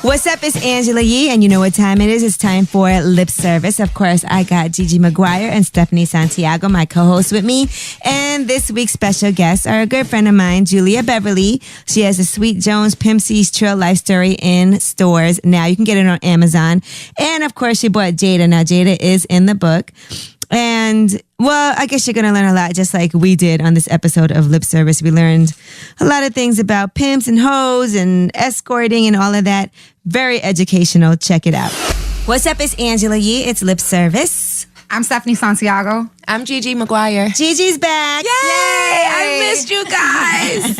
What's up? It's Angela Yee, and you know what time it is. It's time for Lip Service. Of course, I got Gigi McGuire and Stephanie Santiago, my co-host, with me. And this week's special guests are a good friend of mine, Julia Beverly. She has a Sweet Jones Pimp C's Trail Life Story in stores now. You can get it on Amazon. And of course, she bought Jada. Now, Jada is in the book. And, well, I guess you're going to learn a lot just like we did on this episode of Lip Service. We learned a lot of things about pimps and hoes and escorting and all of that. Very educational. Check it out. What's up? It's Angela Yee. It's Lip Service. I'm Stephanie Santiago. I'm Gigi McGuire. Gigi's back. Yay! I missed you guys.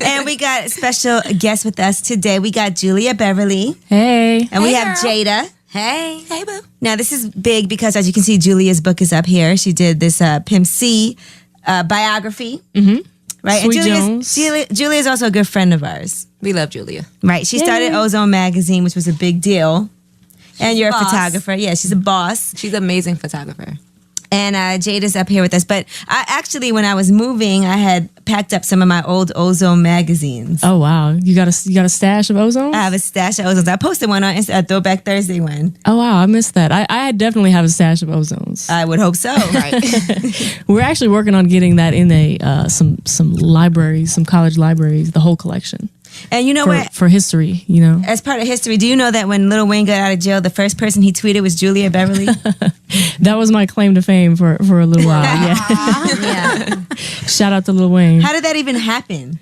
And we got a special guest with us today. We got Julia Beverly. Hey. And we have Jada. Hey. Hey, boo. Now, this is big because, as you can see, Julia's book is up here. She did this Pimp C biography. Mm-hmm. Right? Sweet and Jones. Julia's also a good friend of ours. We love Julia. Right. She started Ozone Magazine, which was a big deal. And you're a boss. photographer. Yeah, she's a boss. She's an amazing photographer. And Jada's up here with us. But I actually, when I was moving, I had packed up some of my old Ozone magazines. Oh wow, you got a stash of Ozone? I have a stash of Ozones. I posted one on Insta, a Throwback Thursday one. Oh wow, I missed that. I definitely have a stash of Ozones. I would hope so. Right. We're actually working on getting that in some libraries, some college libraries, the whole collection. And you know what? For history, you know. As part of history, do you know that when Lil Wayne got out of jail, the first person he tweeted was Julia Beverly? That was my claim to fame for a little while. Yeah. Shout out to Lil Wayne. How did that even happen?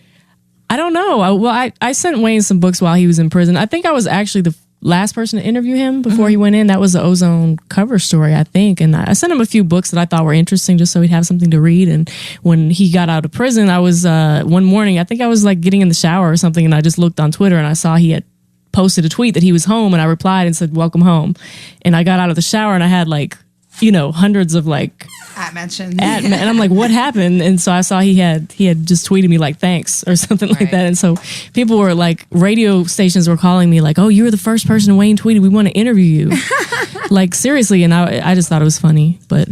I don't know. I sent Wayne some books while he was in prison. I think I was actually the last person to interview him before he went in. That was the Ozone cover story, I think. And I sent him a few books that I thought were interesting just so he'd have something to read. And when he got out of prison, I was, one morning, I think I was like getting in the shower or something, and I just looked on Twitter and I saw he had posted a tweet that he was home, and I replied and said, "Welcome home." And I got out of the shower and I had hundreds of mentioned. and I'm like, what happened? And so I saw he had just tweeted me like, thanks or something like that. And so people were like, radio stations were calling me like, oh, you were the first person Wayne tweeted. We want to interview you. Like seriously. And I just thought it was funny, but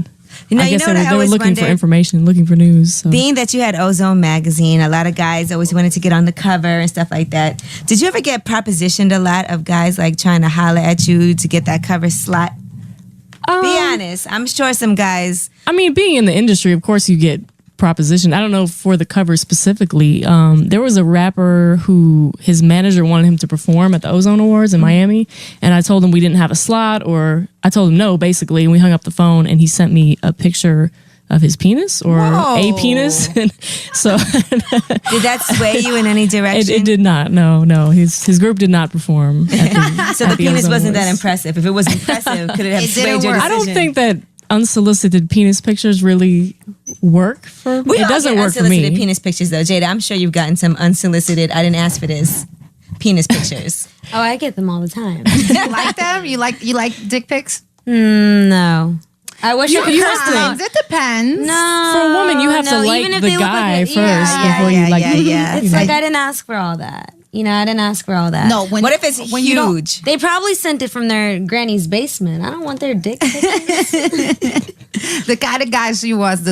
I guess they were looking for information, looking for news. So. Being that you had Ozone Magazine, a lot of guys always wanted to get on the cover and stuff like that. Did you ever get propositioned a lot of guys like trying to holler at you to get that cover slot? Be honest. I'm sure some guys... I mean, being in the industry, of course you get proposition. I don't know for the cover specifically. There was a rapper who his manager wanted him to perform at the Ozone Awards in Miami. And I told him we didn't have a slot, or I told him no, basically. And we hung up the phone and he sent me a picture of his penis or a penis. And so did that sway you in any direction? It did not. No. His group did not perform. So the penis wasn't that impressive. If it was impressive, could it have swayed your decision? I don't think that unsolicited penis pictures really work for me. It doesn't work for me. Unsolicited penis pictures though, Jada. I'm sure you've gotten some unsolicited, I didn't ask for this, penis pictures. Oh, I get them all the time. You like them? You like dick pics? No. I wish I could Sometimes. It depends. No. For a woman, you have to like the guy first before you like him. It's like I didn't ask for all that. I didn't ask for all that. No, what if it's huge? They probably sent it from their granny's basement. I don't want their dick pictures. The kind of guy she was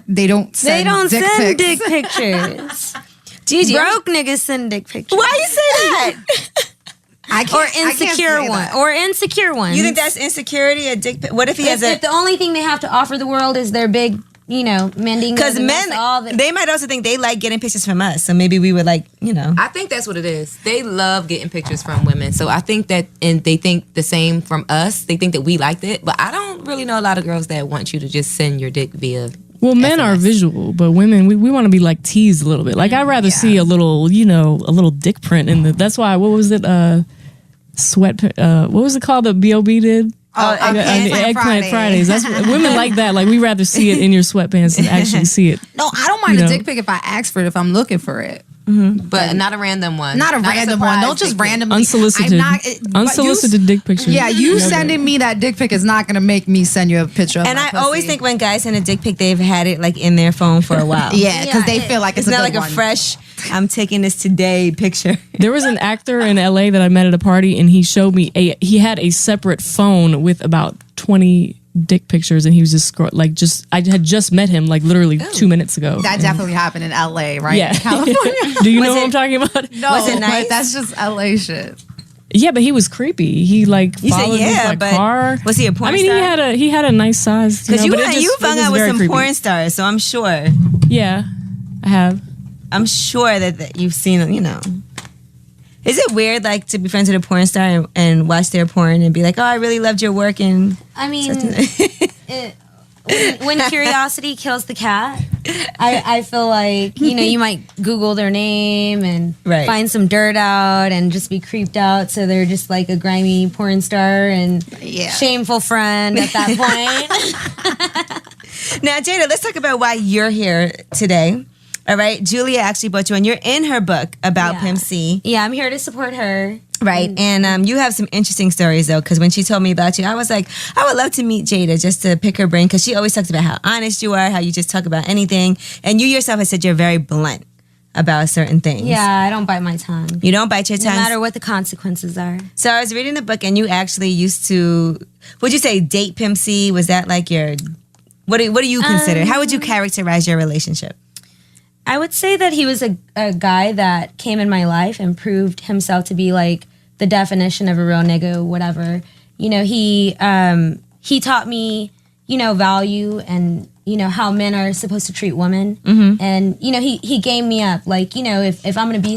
they don't send dick pictures. Gigi, Broke niggas send dick pictures. why you say that? Or insecure ones. You think that's insecurity? A dick pic? What if he has if the only thing they have to offer the world is their big, mending? Because men, they might also think they like getting pictures from us. So maybe we would like, I think that's what it is. They love getting pictures from women. So I think that, and they think the same from us. They think that we liked it. But I don't really know a lot of girls that want you to just send your dick via Well, men are visual, but women, we want to be like teased a little bit. Like I'd rather see a little, a little dick print in the. That's why. What was it? What was it called that B.O.B. did? Eggplant Fridays. That's women like that. Like we rather see it in your sweatpants than actually see it. No, I don't mind a dick pic if I ask for it, if I'm looking for it. Mm-hmm. But not a random one. Not a random one. Don't just randomly. Unsolicited dick pictures. Yeah, you sending me that dick pic is not going to make me send you a picture of And my I pussy. always think when guys send a dick pic, they've had it like in their phone for a while. Yeah, because they feel like it's not a like good one. a fresh, I'm taking this today picture. There was an actor in LA that I met at a party, and he showed me he had a separate phone with about 20 dick pictures, and he was just I had just met him like literally 2 minutes ago. That definitely happened in LA, right? Yeah. In California. Do you know what I'm talking about? No, was it nice? But that's just LA shit. Yeah, but he was creepy. He like You said followed yeah, his but car. was he a porn I mean, star? he had a nice size. Because but it you've hung was out with very some creepy. porn stars, so I'm sure. Yeah, I have. I'm sure that you've seen, you know. Is it weird, like, to be friends with a porn star and watch their porn and be like, oh, I really loved your work and... I mean, when curiosity kills the cat, I feel like, you know, you might Google their name and Right. find some dirt out and just be creeped out. So they're just like a grimy porn star and shameful friend at that point. Now, Jada, let's talk about why you're here today. All right, Julia actually brought you on. You're in her book about Yeah. Pimp C. Yeah, I'm here to support her. Right, and you have some interesting stories, though, because when she told me about you, I was like, I would love to meet Jada just to pick her brain, because she always talks about how honest you are, how you just talk about anything, and you yourself have said you're very blunt about certain things. Yeah, I don't bite my tongue. You don't bite your No tongue. matter what the consequences are. So I was reading the book, and you actually used to, would you say date Pimp C? Was that like your, what do you consider? How would you characterize your relationship? I would say that he was a guy that came in my life and proved himself to be like the definition of a real nigga, whatever. You know, he taught me, you know, value and, you know, how men are supposed to treat women. Mm-hmm. And, you know, he game me up. Like, you know, if I'm going to be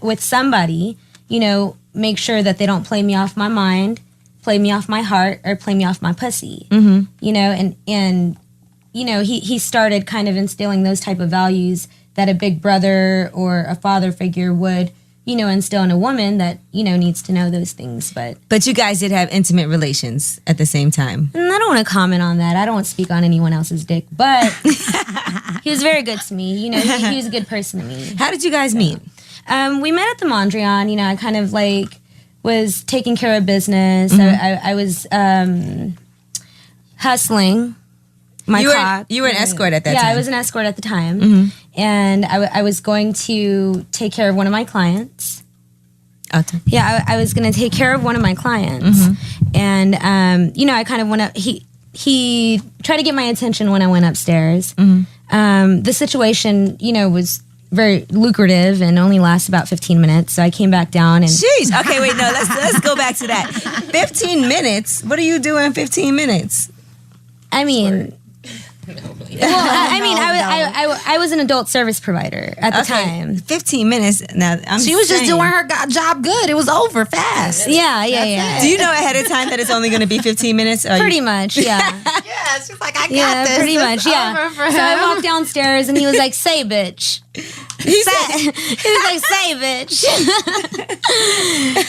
with somebody, you know, make sure that they don't play me off my mind, play me off my heart, or play me off my pussy. Mm-hmm. You know, and you know, he started kind of instilling those type of values that a big brother or a father figure would, you know, instill in a woman that, you know, needs to know those things. But you guys did have intimate relations at the same time. And I don't want to comment on that. I don't want to speak on anyone else's dick, but he was very good to me. You know, he was a good person to me. How did you guys meet? We met at the Mondrian. You know, I kind of like was taking care of business. Mm-hmm. I was hustling my cock. You were an escort at that time. Yeah, I was an escort at the time. Mm-hmm. And I was going to take care of one of my clients. Okay. Yeah, I was going to take care of one of my clients. Mm-hmm. And, you know, I kind of went up. He tried to get my attention when I went upstairs. Mm-hmm. The situation, you know, was very lucrative and only lasts about 15 minutes. So I came back down and... Jeez. Okay, wait, no, let's go back to that. 15 minutes? What do you do in 15 minutes? I mean... I was an adult service provider at the time. 15 minutes. Now, She was just doing her job good. It was over fast. Yeah. Do you know ahead of time that it's only going to be 15 minutes? Or Pretty much, yeah. Yeah, she's like, I got this. Pretty It's much, yeah. over for So I him. walked downstairs and he was like, "Say, bitch." He was like, "Say, bitch."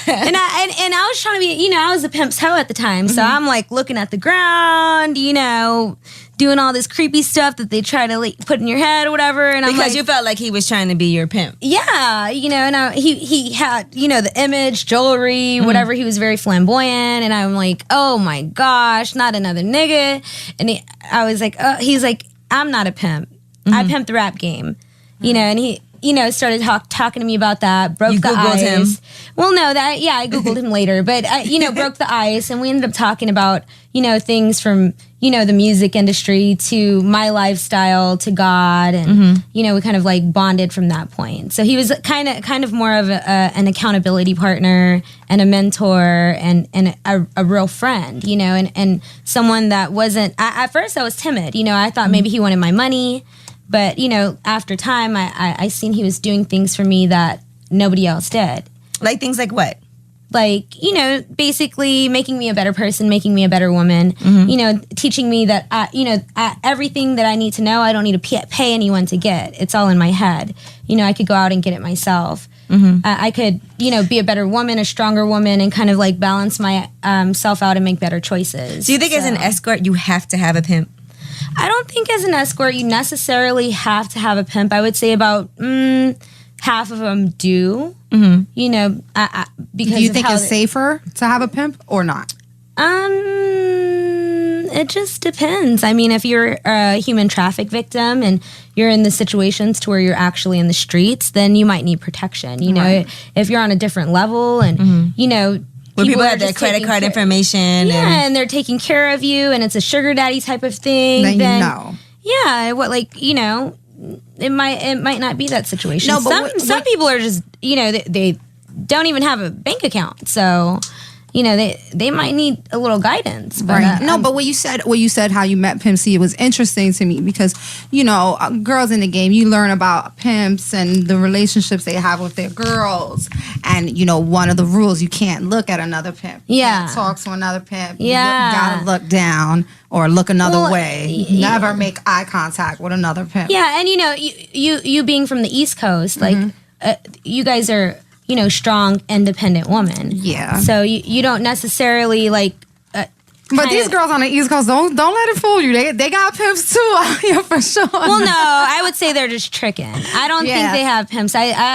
and I was trying to be, you know, I was a pimp's hoe at the time, so I'm like looking at the ground, you know, doing all this creepy stuff that they try to like put in your head or whatever. And I'm because like, you felt like he was trying to be your pimp. yeah, you know, and he had, you know, the image, jewelry, whatever. He was very flamboyant, and I'm like, oh my gosh, not another nigga. And I was like, he's like, I'm not a pimp. I pimp the rap game, you know. And he, you know, started talking to me about that. Broke You the Googled ice. him? Well, no, I Googled him later, but you know, broke the ice, and we ended up talking about, you know, things from, you know, the music industry to my lifestyle to God, and you know, we kind of like bonded from that point. So he was kind of more of an accountability partner and a mentor and a real friend, you know, and someone that wasn't. At first, I was timid, you know. I thought maybe he wanted my money, but you know, after time, I seen he was doing things for me that nobody else did. Like things like what? Like, you know, basically making me a better person, making me a better woman, you know, teaching me that, everything that I need to know, I don't need to pay anyone to get. It's all in my head. You know, I could go out and get it myself. I could, you know, be a better woman, a stronger woman, and kind of like balance my self out and make better choices. Do you think as an escort you have to have a pimp? I don't think as an escort you necessarily have to have a pimp. I would say about half of them do. You know, because Do you of think how it's safer to have a pimp or not? It just depends. I mean, if you're a human traffic victim and you're in the situations to where you're actually in the streets, then you might need protection. You know, if you're on a different level and, you know, Where people are have their just credit taking card care- information. Yeah, and they're taking care of you and it's a sugar daddy type of thing. Then you know. Yeah, what, like, you know, it might not be that situation. No, but some people are just, you know, don't even have a bank account. So, you know, they might need a little guidance. But, Right. No, but what you said how you met Pimp C, it was interesting to me because, you know, girls in the game, you learn about pimps and the relationships they have with their girls. And, you know, one of the rules, you can't look at another pimp. You Yeah. can't talk to another pimp. Yeah. You gotta look down or look another Well, way. Never make eye contact with another pimp. Yeah, and you know, you being from the East Coast, like you guys are, you know, strong, independent women. Yeah. So you don't necessarily like. But these girls on the East Coast, don't let it fool you. They got pimps too out here for sure. Well, no, I would say they're just tricking. I don't think they have pimps.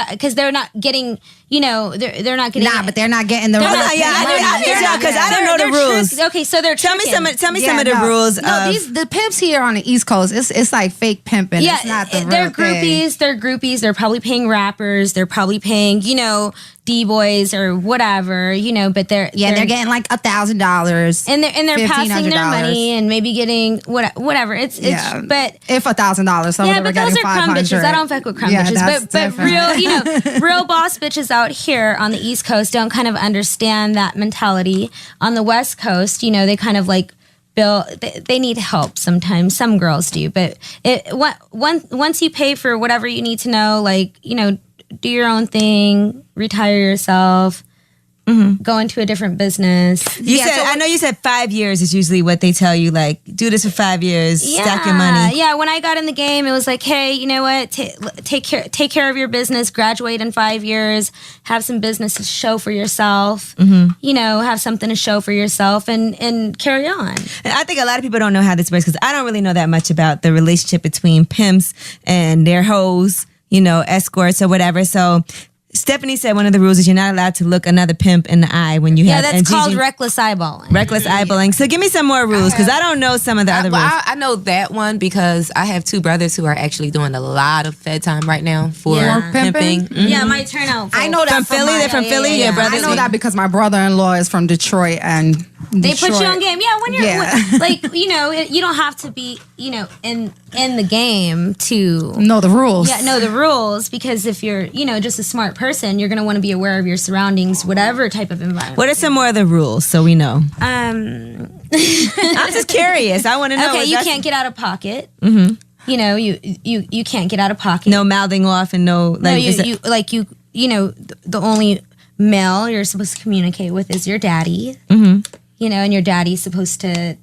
Because they're not getting. You know, they're not getting. Nah, but they're not getting the. I need y'all because I don't know the rules. Okay, so they're Tell me tricking. some of the rules. No, the pimps here on the East Coast, it's like fake pimping. Yeah, it's not the they're real thing. groupies. They're groupies. They're probably paying rappers. They're probably paying, you know, D-boys or whatever, you know. But they're getting like $1,000, and they're passing their money and maybe getting whatever. It's but if $1,000, some yeah, of them but are getting those are crumb 500. bitches. I don't fuck with crumb Yeah, bitches. that's But different. real, you know, real boss bitches out here on the East Coast don't kind of understand that mentality. On the West Coast, you know, they kind of like they need help sometimes. Some girls do, but once you pay for whatever you need to know, like, you know, do your own thing, retire yourself, go into a different business. I know you said 5 years is usually what they tell you. Like, do this for 5 years, stack your money. Yeah, when I got in the game, it was like, hey, you know what? Take care of your business. Graduate in 5 years. Have some business to show for yourself. You know, have something to show for yourself, and carry on. And I think a lot of people don't know how this works because I don't really know that much about the relationship between pimps and their hoes, you know, escorts or whatever. So Stephanie said one of the rules is you're not allowed to look another pimp in the eye when you have. Yeah, that's called reckless eyeballing. Reckless eyeballing. So give me some more rules because I don't know some of the other rules. I know that one because I have two brothers who are actually doing a lot of Fed time right now for pimping. Mm-hmm. Yeah, my turnout. I know that from Philly. They're from Philly. Your brothers. I know that because my brother-in-law is from Detroit, and they put you on game. Yeah, when you're like, you know, you don't have to be, you know, in the game to know the rules. Yeah, know the rules, because if you're, you know, just a smart person, you're going to want to be aware of your surroundings, whatever type of environment. What are some more of the rules so we know? I'm just curious. I want to know. Okay, you can't get out of pocket. Mm-hmm. You know, you can't get out of pocket. No mouthing off and no like. You know, the only male you're supposed to communicate with is your daddy. Mm-hmm. You know, and your daddy's supposed to,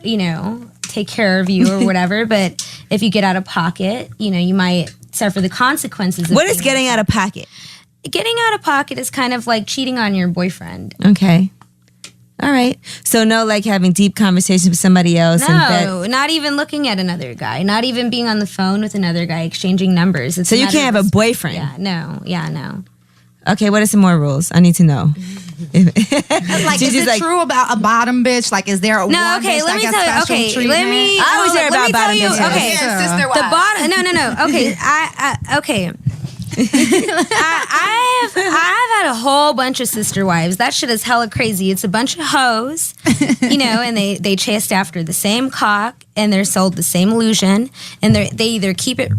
you know, take care of you or whatever. But if you get out of pocket, you know, you might suffer the consequences. What is getting out of pocket? Getting out of pocket is kind of like cheating on your boyfriend. Okay. All right. So no, like having deep conversations with somebody else. No, not even looking at another guy. Not even being on the phone with another guy, exchanging numbers. So you can't have a boyfriend? Yeah, no. Okay, what are some more rules? I need to know. Like, is it true about a bottom bitch? Like, is there a one bitch let me that tell you. gets special Okay, treatment? I always hear about bottom bitches. Okay, sister wives. the bottom. No. Okay, okay. I've had a whole bunch of sister wives. That shit is hella crazy. It's a bunch of hoes, you know, and they chased after the same cock, and they're sold the same illusion, and they either keep it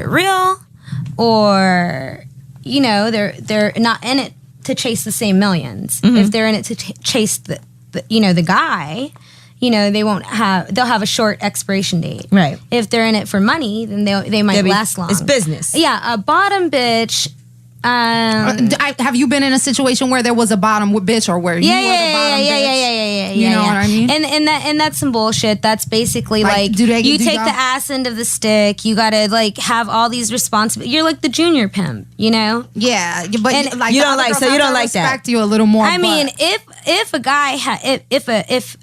real, or, you know, they're not in it to chase the same millions. Mm-hmm. If they're in it to chase the guy, you know, they'll have a short expiration date. Right. If they're in it for money, then they might last long. It's business. Yeah, a bottom bitch. Have you been in a situation where there was a bottom bitch, or where you were the bottom bitch? You know what I mean? And that's some bullshit. That's basically like you take the ass end of the stick. You gotta like have all these responsibilities. You're like the junior pimp, you know? Yeah, but and like you don't like that. Respect you a little more. I mean, if a guy if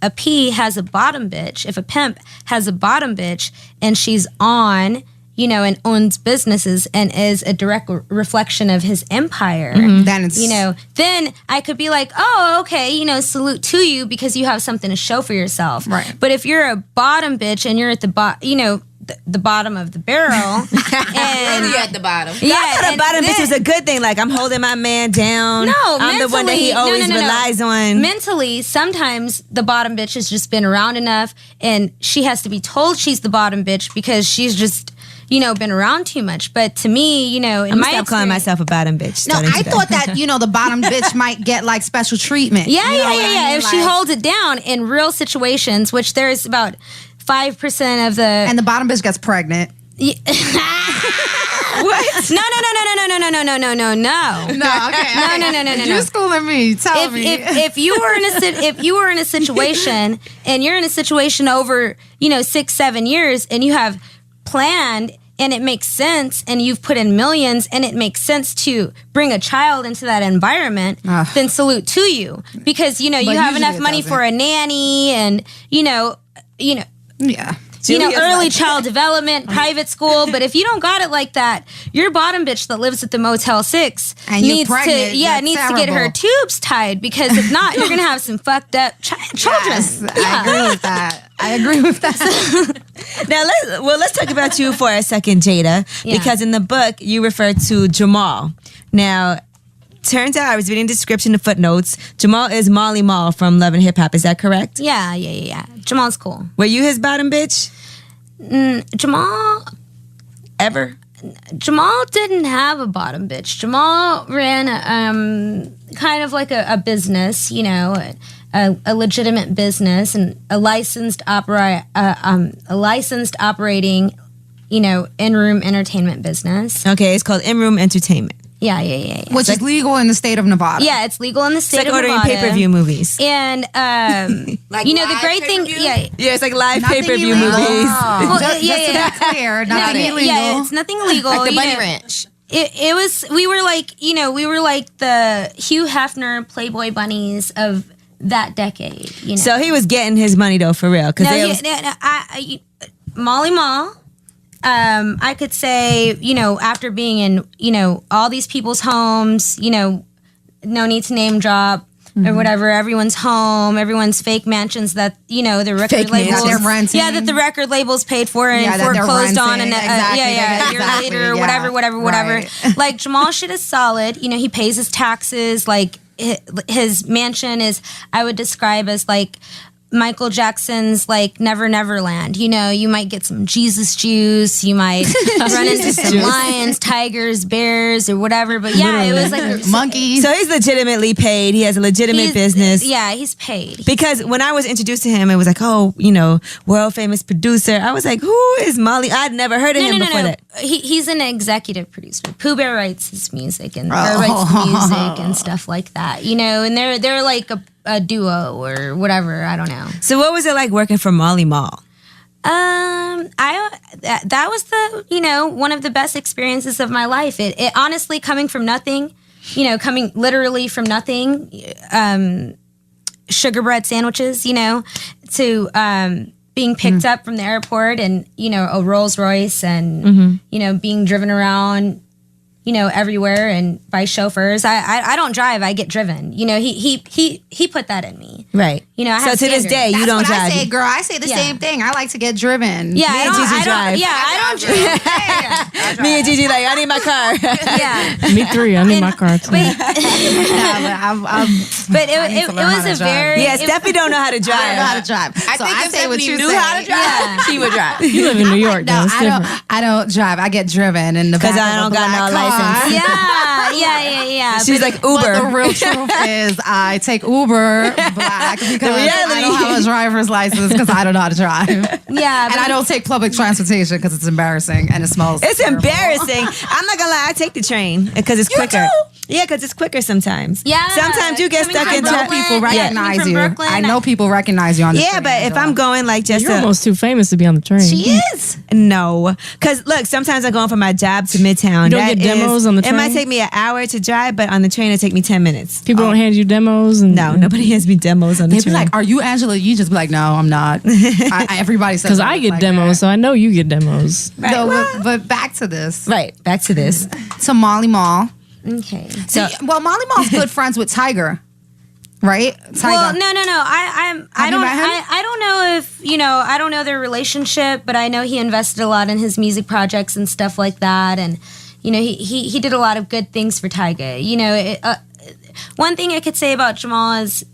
a P has a bottom bitch, if a pimp has a bottom bitch, and she's on, you know, and owns businesses and is a direct reflection of his empire, then it's, you know, then I could be like, oh, okay, you know, salute to you because you have something to show for yourself. Right. But if you're a bottom bitch and you're at the the bottom of the barrel, and really at the bottom. Yeah, I thought a bottom bitch was a good thing. Like, I'm holding my man down. No, I'm the one that he always relies on. Mentally, sometimes the bottom bitch has just been around enough, and she has to be told she's the bottom bitch because she's just, been around too much. But to me, in I'm my gonna stop calling myself a bottom bitch. No, starting I today. thought that the bottom bitch might get like special treatment. Yeah, You know yeah, what I yeah. mean? If she Like- holds it down in real situations, which there's about 5% of the and the bottom bitch gets pregnant. what? No. No, okay. No. You're schooling me. Tell me. If you were in a situation and you're in a situation over 6-7 years and you have planned and it makes sense and you've put in millions and it makes sense to bring a child into that environment, then salute to you, because you have usually enough it money doesn't. for a nanny and yeah. Julia's early like- child development, private school. But if you don't got it like that, your bottom bitch that lives at the Motel 6 And you're needs pregnant, to that's needs to get her terrible. tubes tied, because if not, you're gonna have some fucked up children. Yes, I agree with that. Now let's talk about you for a second, Jada, Yeah. because in the book you refer to Jamal. Now, turns out I was reading the description, the footnotes. Jamal is Molly Mall from Love and Hip Hop. Is that correct? Yeah. Jamal's cool. Were you his bottom bitch Jamal ever? didn't have a bottom bitch. Jamal ran kind of like a business, a legitimate business and a licensed operating, in-room entertainment business. Okay, it's called In-Room Entertainment. Yeah. Which is legal in the state of Nevada. Yeah, it's legal in the It's state like of ordering Nevada. pay-per-view movies. And the live great thing, pay-per-view? Yeah, it's like live Nothing pay-per-view illegal. movies. Well, Just to be clear, nothing illegal. Yeah, it's nothing illegal. Like the you Bunny know. Ranch. It was, we were like the Hugh Hefner Playboy bunnies of that decade. So he was getting his money though, for real. No, Molly Mall. I could say, after being in, all these people's homes, no need to name drop or whatever, everyone's home, everyone's fake mansions that, the record Fake labels. mansions. That they're renting. Yeah, that the record labels paid for and Yeah, that they're foreclosed on, and renting. Exactly. a year Exactly. later, Yeah. whatever. Right. Like, Jamal shit is solid. He pays his taxes. Like, his mansion is, I would describe as like Michael Jackson's like Never Neverland. You might get some Jesus juice. You might run into some lions, tigers, bears, or whatever. But yeah, it was like Monkeys. So he's legitimately paid. He has a legitimate business. Yeah, he's paid. Because when I was introduced to him, it was like, world famous producer. I was like, who is Molly? I'd never heard of him before that. He's an executive producer. Pooh Bear writes his music and writes music and stuff like that. And they're like a duo or whatever. I don't know. So what was it like working for Molly Mall? That was the one of the best experiences of my life. It honestly, coming from nothing, coming literally from nothing, sugar bread sandwiches, to being picked up from the airport and a Rolls Royce and being driven around everywhere and by chauffeurs. I don't drive. I get driven. He put that in me. Right. I have So to this standards. day, you That's don't what drive. I say, girl. I say the Yeah. same thing. I like to get driven. Yeah, Me and Gigi drive. I don't drive. Me and Gigi like, I need my car. Yeah. Me three. I need my car too. But Nah, but But I need it to learn how was to a drive. very Yeah, Steffi don't know how to I don't know how drive. to drive. I So think I if say what Stephanie you knew say. how to drive, Yeah. she would drive. You live in New York, though. No, It's different. I don't drive. I get driven in the 'Cause back I of don't a got black no car. license. yeah. She's like Uber. But the real truth is, I take Uber black because I reality- don't have a driver's license because I don't know how to drive. Yeah, And I don't take public transportation because it's embarrassing and it smells. It's terrible. embarrassing. I'm not gonna lie. I take the train because it's quicker. Yeah, because it's quicker sometimes. Yeah. Sometimes you get Coming stuck from in I know Brooklyn, people yeah, recognize coming from you. Brooklyn, I know people recognize you on the Yeah, train, but if Angela. I'm going like just You're almost too famous to be on the train. She is. no, because look, sometimes I'm going from my job to Midtown. You don't That get demos on the It might train? take me an hour to drive, but on the train it take me 10 minutes. People don't hand you demos. And No, nobody has me demos on the They'd be train. like, "Are you Angela?" You just be like, "No, I'm not." Everybody says Because that. I It's get like demos, so I know you get demos. that. No, but back to this. right, back to this. To Molly Mall. Okay. So, Well, Molly Mall's good friends with Tiger, right? Tiger. Well, no. I Have you met him? don't know if I don't know their relationship, but I know he invested a lot in his music projects and stuff like that, and he did a lot of good things for Tyga. One thing I could say about Jamal is,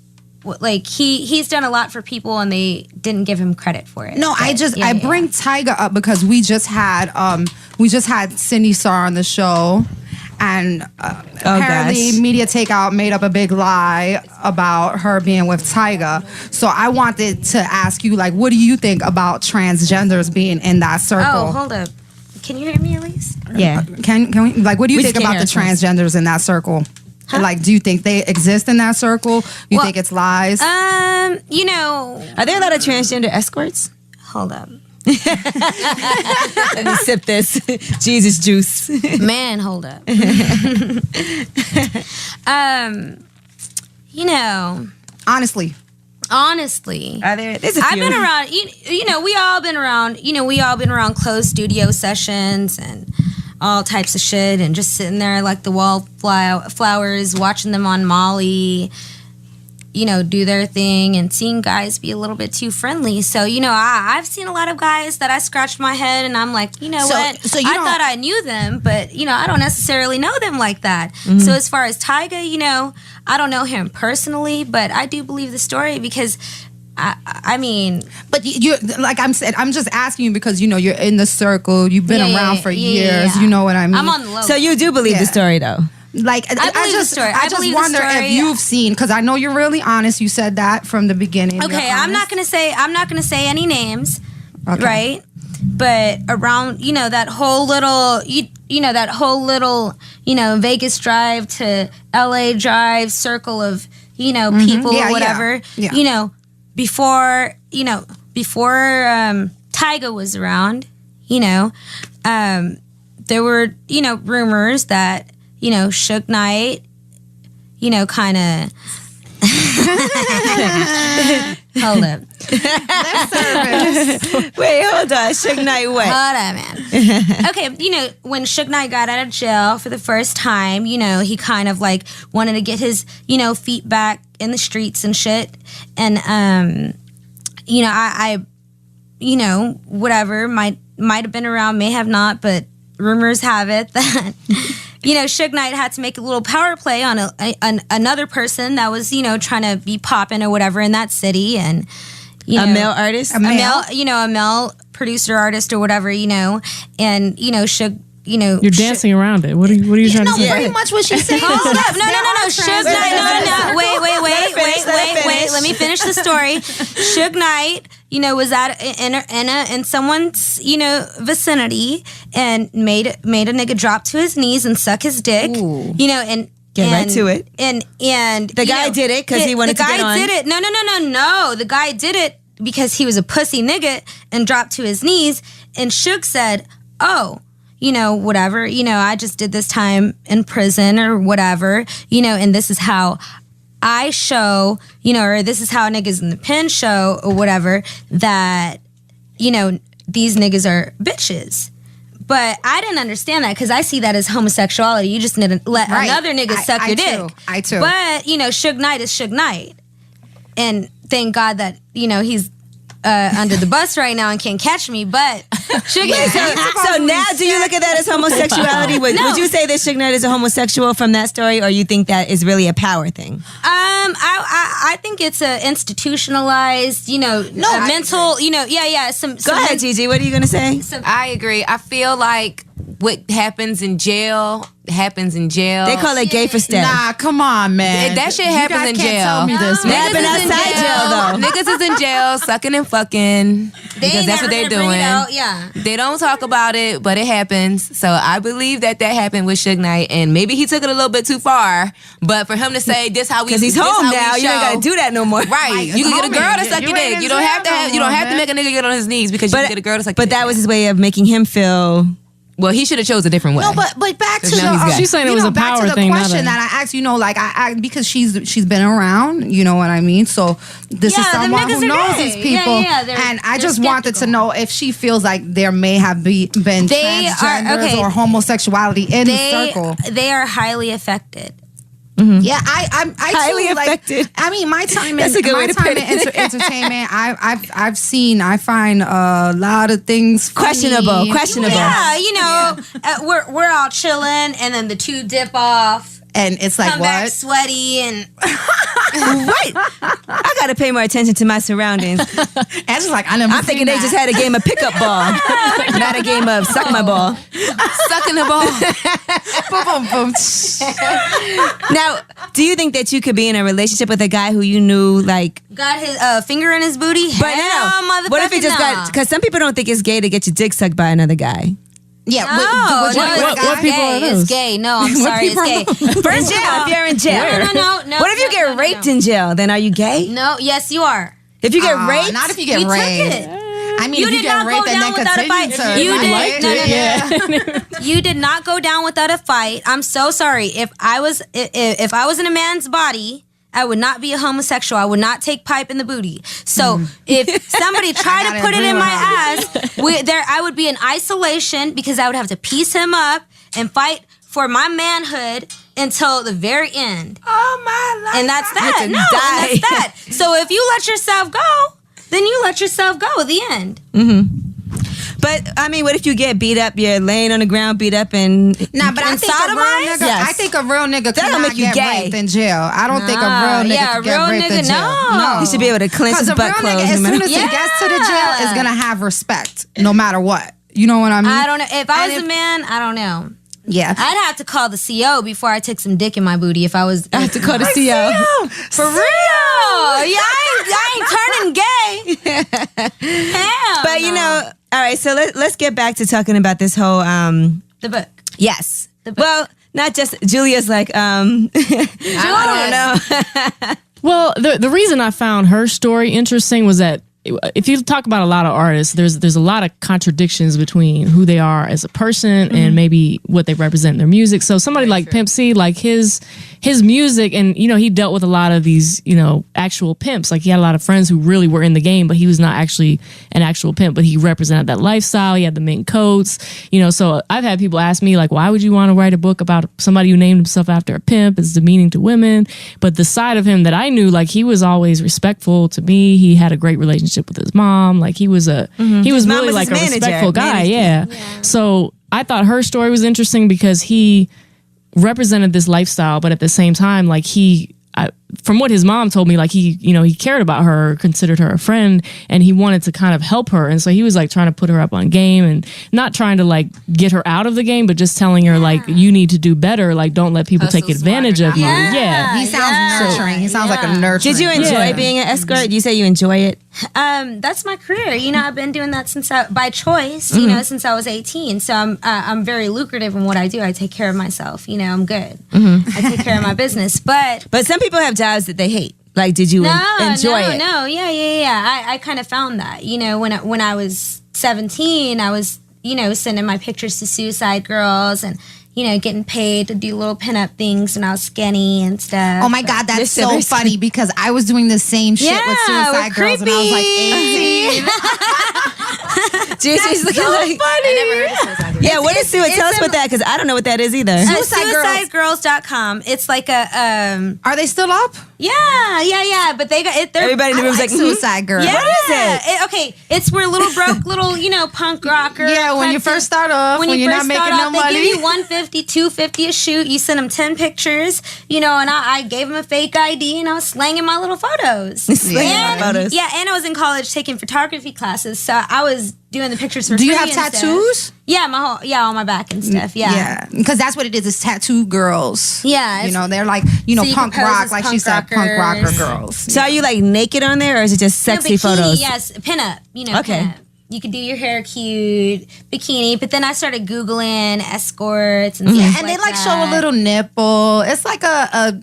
like, he's done a lot for people and they didn't give him credit for it. No, But, I yeah. bring Tiger up because we just had we just had Cindy Sarr on the show. And apparently gosh. Media Takeout made up a big lie about her being with Tyga. So I wanted to ask you, like, what do you think about transgenders being in that circle? Oh, hold up. Can you hear me at least? Yeah. Can we, like, what do you We think just about can't the hear transgenders in that circle? Like, do you think they exist in that circle? You think it's lies? You know, Are there a lot of transgender escorts? hold up. Let me sip this Jesus juice. Man, hold up. You know, Honestly. honestly, Are there? There's a few. I've been around. You know, we all been around. You know, we all been around closed studio sessions and all types of shit, and just sitting there like the wallflowers, watching them on Molly. You know, do their thing, and seeing guys be a little bit too friendly. So, you know, I've seen a lot of guys that I scratched my head, and I'm like, you know what? So you I don't- thought I knew them, but you know, I don't necessarily know them like that. So as far as Tyga, you know, I don't know him personally, but I do believe the story because. I mean, But you like I'm just asking you because you know you're in the circle. You've been around for years. yeah. You know what I mean. I'm on the low. So you do believe the Yeah. story, though? Like I believe the just story. I I just believe the wonder story. if you've seen because I know you're really honest. You said that from the beginning. Okay, You're I'm not honest. gonna say any names, Okay. right? But around, you know, that whole little, you know, that whole little, you know, Vegas drive to LA drive circle of, you know, people Yeah, or whatever. yeah. You know, before Tyga was around, you know, there were, you know, rumors that, you know, Suge Knight, you know, kind of. Hold up. Wait, hold on. Suge Knight what? Hold on, man. Okay, you know, when Suge Knight got out of jail for the first time, you know, he kind of like wanted to get his, you know, feet back in the streets and shit. And, you know, I you know, whatever, might have been around, may have not, but rumors have it that, you know, Suge Knight had to make a little power play on another person that was, you know, trying to be popping or whatever in that city. And, you know, A male artist? a male, you know, a male producer, artist, or whatever, you know, and you know, Suge, you know, You're dancing around it. What are you trying to No, say? pretty much what she said. Hold up! No. Suge Knight. No. Wait. finish. Let me finish the story. Suge Knight, you know, was in someone's, you know, vicinity and made a nigga drop to his knees and suck his dick. Ooh. You know, and Get right to it. And The guy did it 'cause he wanted to get on. The guy did it. No. The guy did it because he was a pussy nigga and dropped to his knees. And Suge said, "Oh, you know, whatever, you know, I just did this time in prison or whatever, you know, and this is how I show, you know, or this is how niggas in the pen show or whatever, that, you know, these niggas are bitches." But I didn't understand that because I see that as homosexuality. You just need to let Right. another nigga suck I your too. dick. I too. But, you know, Suge Knight is Suge Knight. And thank God that, you know, he's under the bus right now and can't catch me, but Suge So now, do you look at that as homosexuality? Would you say that Suge Knight is a homosexual from that story, or you think that is really a power thing? I think it's a institutionalized, you know, mental, you know, Go ahead, Gigi. What are you going to say? I agree. I feel like what happens in jail happens in jail. They call it gay for stay. Nah, come on, man. That shit You happens guys in can't jail. Tell me this, They man. happen Niggas is in outside jail, though. Niggas is in jail, sucking and fucking. Because that's what they're doing. Yeah. They don't talk about it, but it happens. So I believe that happened with Suge Knight, and maybe he took it a little bit too far. But for him to say this how we, Because he's this home how we now. You ain't show- got to do that no more. Right, you can get a girl to suck you your ain't dick. in You don't have to jail have. no You don't more, have to man. make a nigga get on his knees because you can get a girl to suck. But your that dick. was his way of making him feel. Well, he should have chose a different way. No, but back to now he's the gay. She's saying it you was know, a back power to the thing, not question a- that I asked. You know, like I because she's been around. You know what I mean. So this is Yeah, them someone niggas who are knows gay. these people, Yeah, they're- and I they're just wanted to skeptical. know if she feels like there may have been They are- transgenders okay. or homosexuality in the circle. They are highly affected. Yeah, I Highly too, like, affected. I mean, my time That's in a good way to put it. entertainment, I find a lot of things funny. Questionable. Yeah, you know, we're all chilling, and then the two dip off, And it's like, Come what? back sweaty and Wait, I gotta pay more attention to my surroundings. Angela's like, I never I'm thinking they seen just that. had a game of pickup ball, not a game of suck my ball. Sucking the ball. Boom, boom, boom. Now, do you think that you could be in a relationship with a guy who you knew like? got his finger in his booty. But Hell, no, what if he just got? Because some people don't think it's gay to get your dick sucked by another guy. Yeah. No, what what people are gay. those? It's gay. No, I'm sorry, it's gay. First In of jail, all, if you're in jail. no. What if you get raped in jail? Then are you gay? No, yes, you are. If you get raped, Not if you get You took raped. it. I mean, You if you did get not raped go and down then without a continue fight. to You did. liked No, it, no, no. You did not go down without a fight. I'm so sorry. If I was in a man's body, I would not be a homosexual. I would not take pipe in the booty. So if somebody tried to gotta put it agree in with my her. ass, I would be in isolation because I would have to piece him up and fight for my manhood until the very end. Oh my life. And that's that. to No, die. and that's that. So if you let yourself go, then you let yourself go at the end. but I mean, what if you get beat up? You're laying on the ground, beat up, and Nah, but I And think a real sodomized? nigga. Yes. I think a real nigga That don't cannot make you get gay. raped in jail. I don't think a real nigga yeah, can a get real raped in nigga, jail. no. you should be able to clench Because his a butt real close. nigga, as no soon matter- as he gets to the jail, Yeah. is gonna have respect no matter what. You know what I mean? I don't know. If I was And a man, I don't know. Yeah. I'd have to call the CO before I took some dick in my booty if I was. I have to call the CO. For real. Yeah, I ain't turning gay. Hell But you no. know, all right. So let's get back to talking about this whole. The book. Yes. The book. Well, not just Julia's like. I don't know. Well, the reason I found her story interesting was that if you talk about a lot of artists, there's a lot of contradictions between who they are as a person and maybe what they represent in their music. So somebody like Pimp C, like his music, and you know, he dealt with a lot of these, you know, actual pimps. Like he had a lot of friends who really were in the game, but he was not actually an actual pimp, but he represented that lifestyle. He had the mink coats, you know. So I've had people ask me like, why would you want to write a book about somebody who named himself after a pimp? It's demeaning to women. But the side of him that I knew, like he was always respectful to me. He had a great relationship with his mom. Like he was he was mom really was like his a manager. respectful guy. Managed Yeah. So I thought her story was interesting because he represented this lifestyle, but at the same time, like from what his mom told me, like he cared about her, considered her a friend, and he wanted to kind of help her. And so he was like trying to put her up on game and not trying to like get her out of the game, but just telling her like, you need to do better. Like, don't let people Hustle take advantage smarter, of you. not Yeah. He sounds nurturing. He sounds like a nurturing. Did you enjoy Yeah. being an escort? Do you say you enjoy it? That's my career. You know, I've been doing that since by choice. You know, since I was 18. So I'm very lucrative in what I do. I take care of myself. You know, I'm good. I take care of my business. But But some people have jobs that they hate. Like, did you enjoy it? No, yeah. I kind of found that. You know, when I was 17, I was, you know, sending my pictures to Suicide Girls and, you know, getting paid to do little pinup things when I was skinny and stuff. Oh my God, that's This so is- funny because I was doing the same shit with Yeah, Suicide we're Girls when I was like 18. She's looking like. I never heard of Suicide Girls. Yeah, what is Suicide? Tell us what that, because I don't know what that is either. SuicideGirls.com. It's like a Are they still up? yeah. But they got it. Everybody in the I room's like like, Suicide Girls. Yeah. What is it? Okay, it's where little broke little, you know, punk rocker. Yeah, when you eclectic- first start off, when you're not first making start no off, money. They give you $150, $250 a shoot. You send them 10 pictures, you know, and I gave them a fake ID and I was slanging my little photos. Slanging and, my photos. Yeah, and I was in college taking photography classes, so I was doing the pictures for Do you free have and stuff. tattoos? Yeah, on my back and stuff. Yeah. Because that's what it is. It's tattoo girls. Yeah, You it's- know, they're like, you know, So you punk can pose rock, as like she punk said, punk rocker rockers. girls. So are you like naked on there, or is it just No, sexy bikini, photos? yes, pinup. You know, Okay. pinup. You could do your hair cute, bikini, but then I started Googling escorts and stuff And they like show a little nipple. It's like a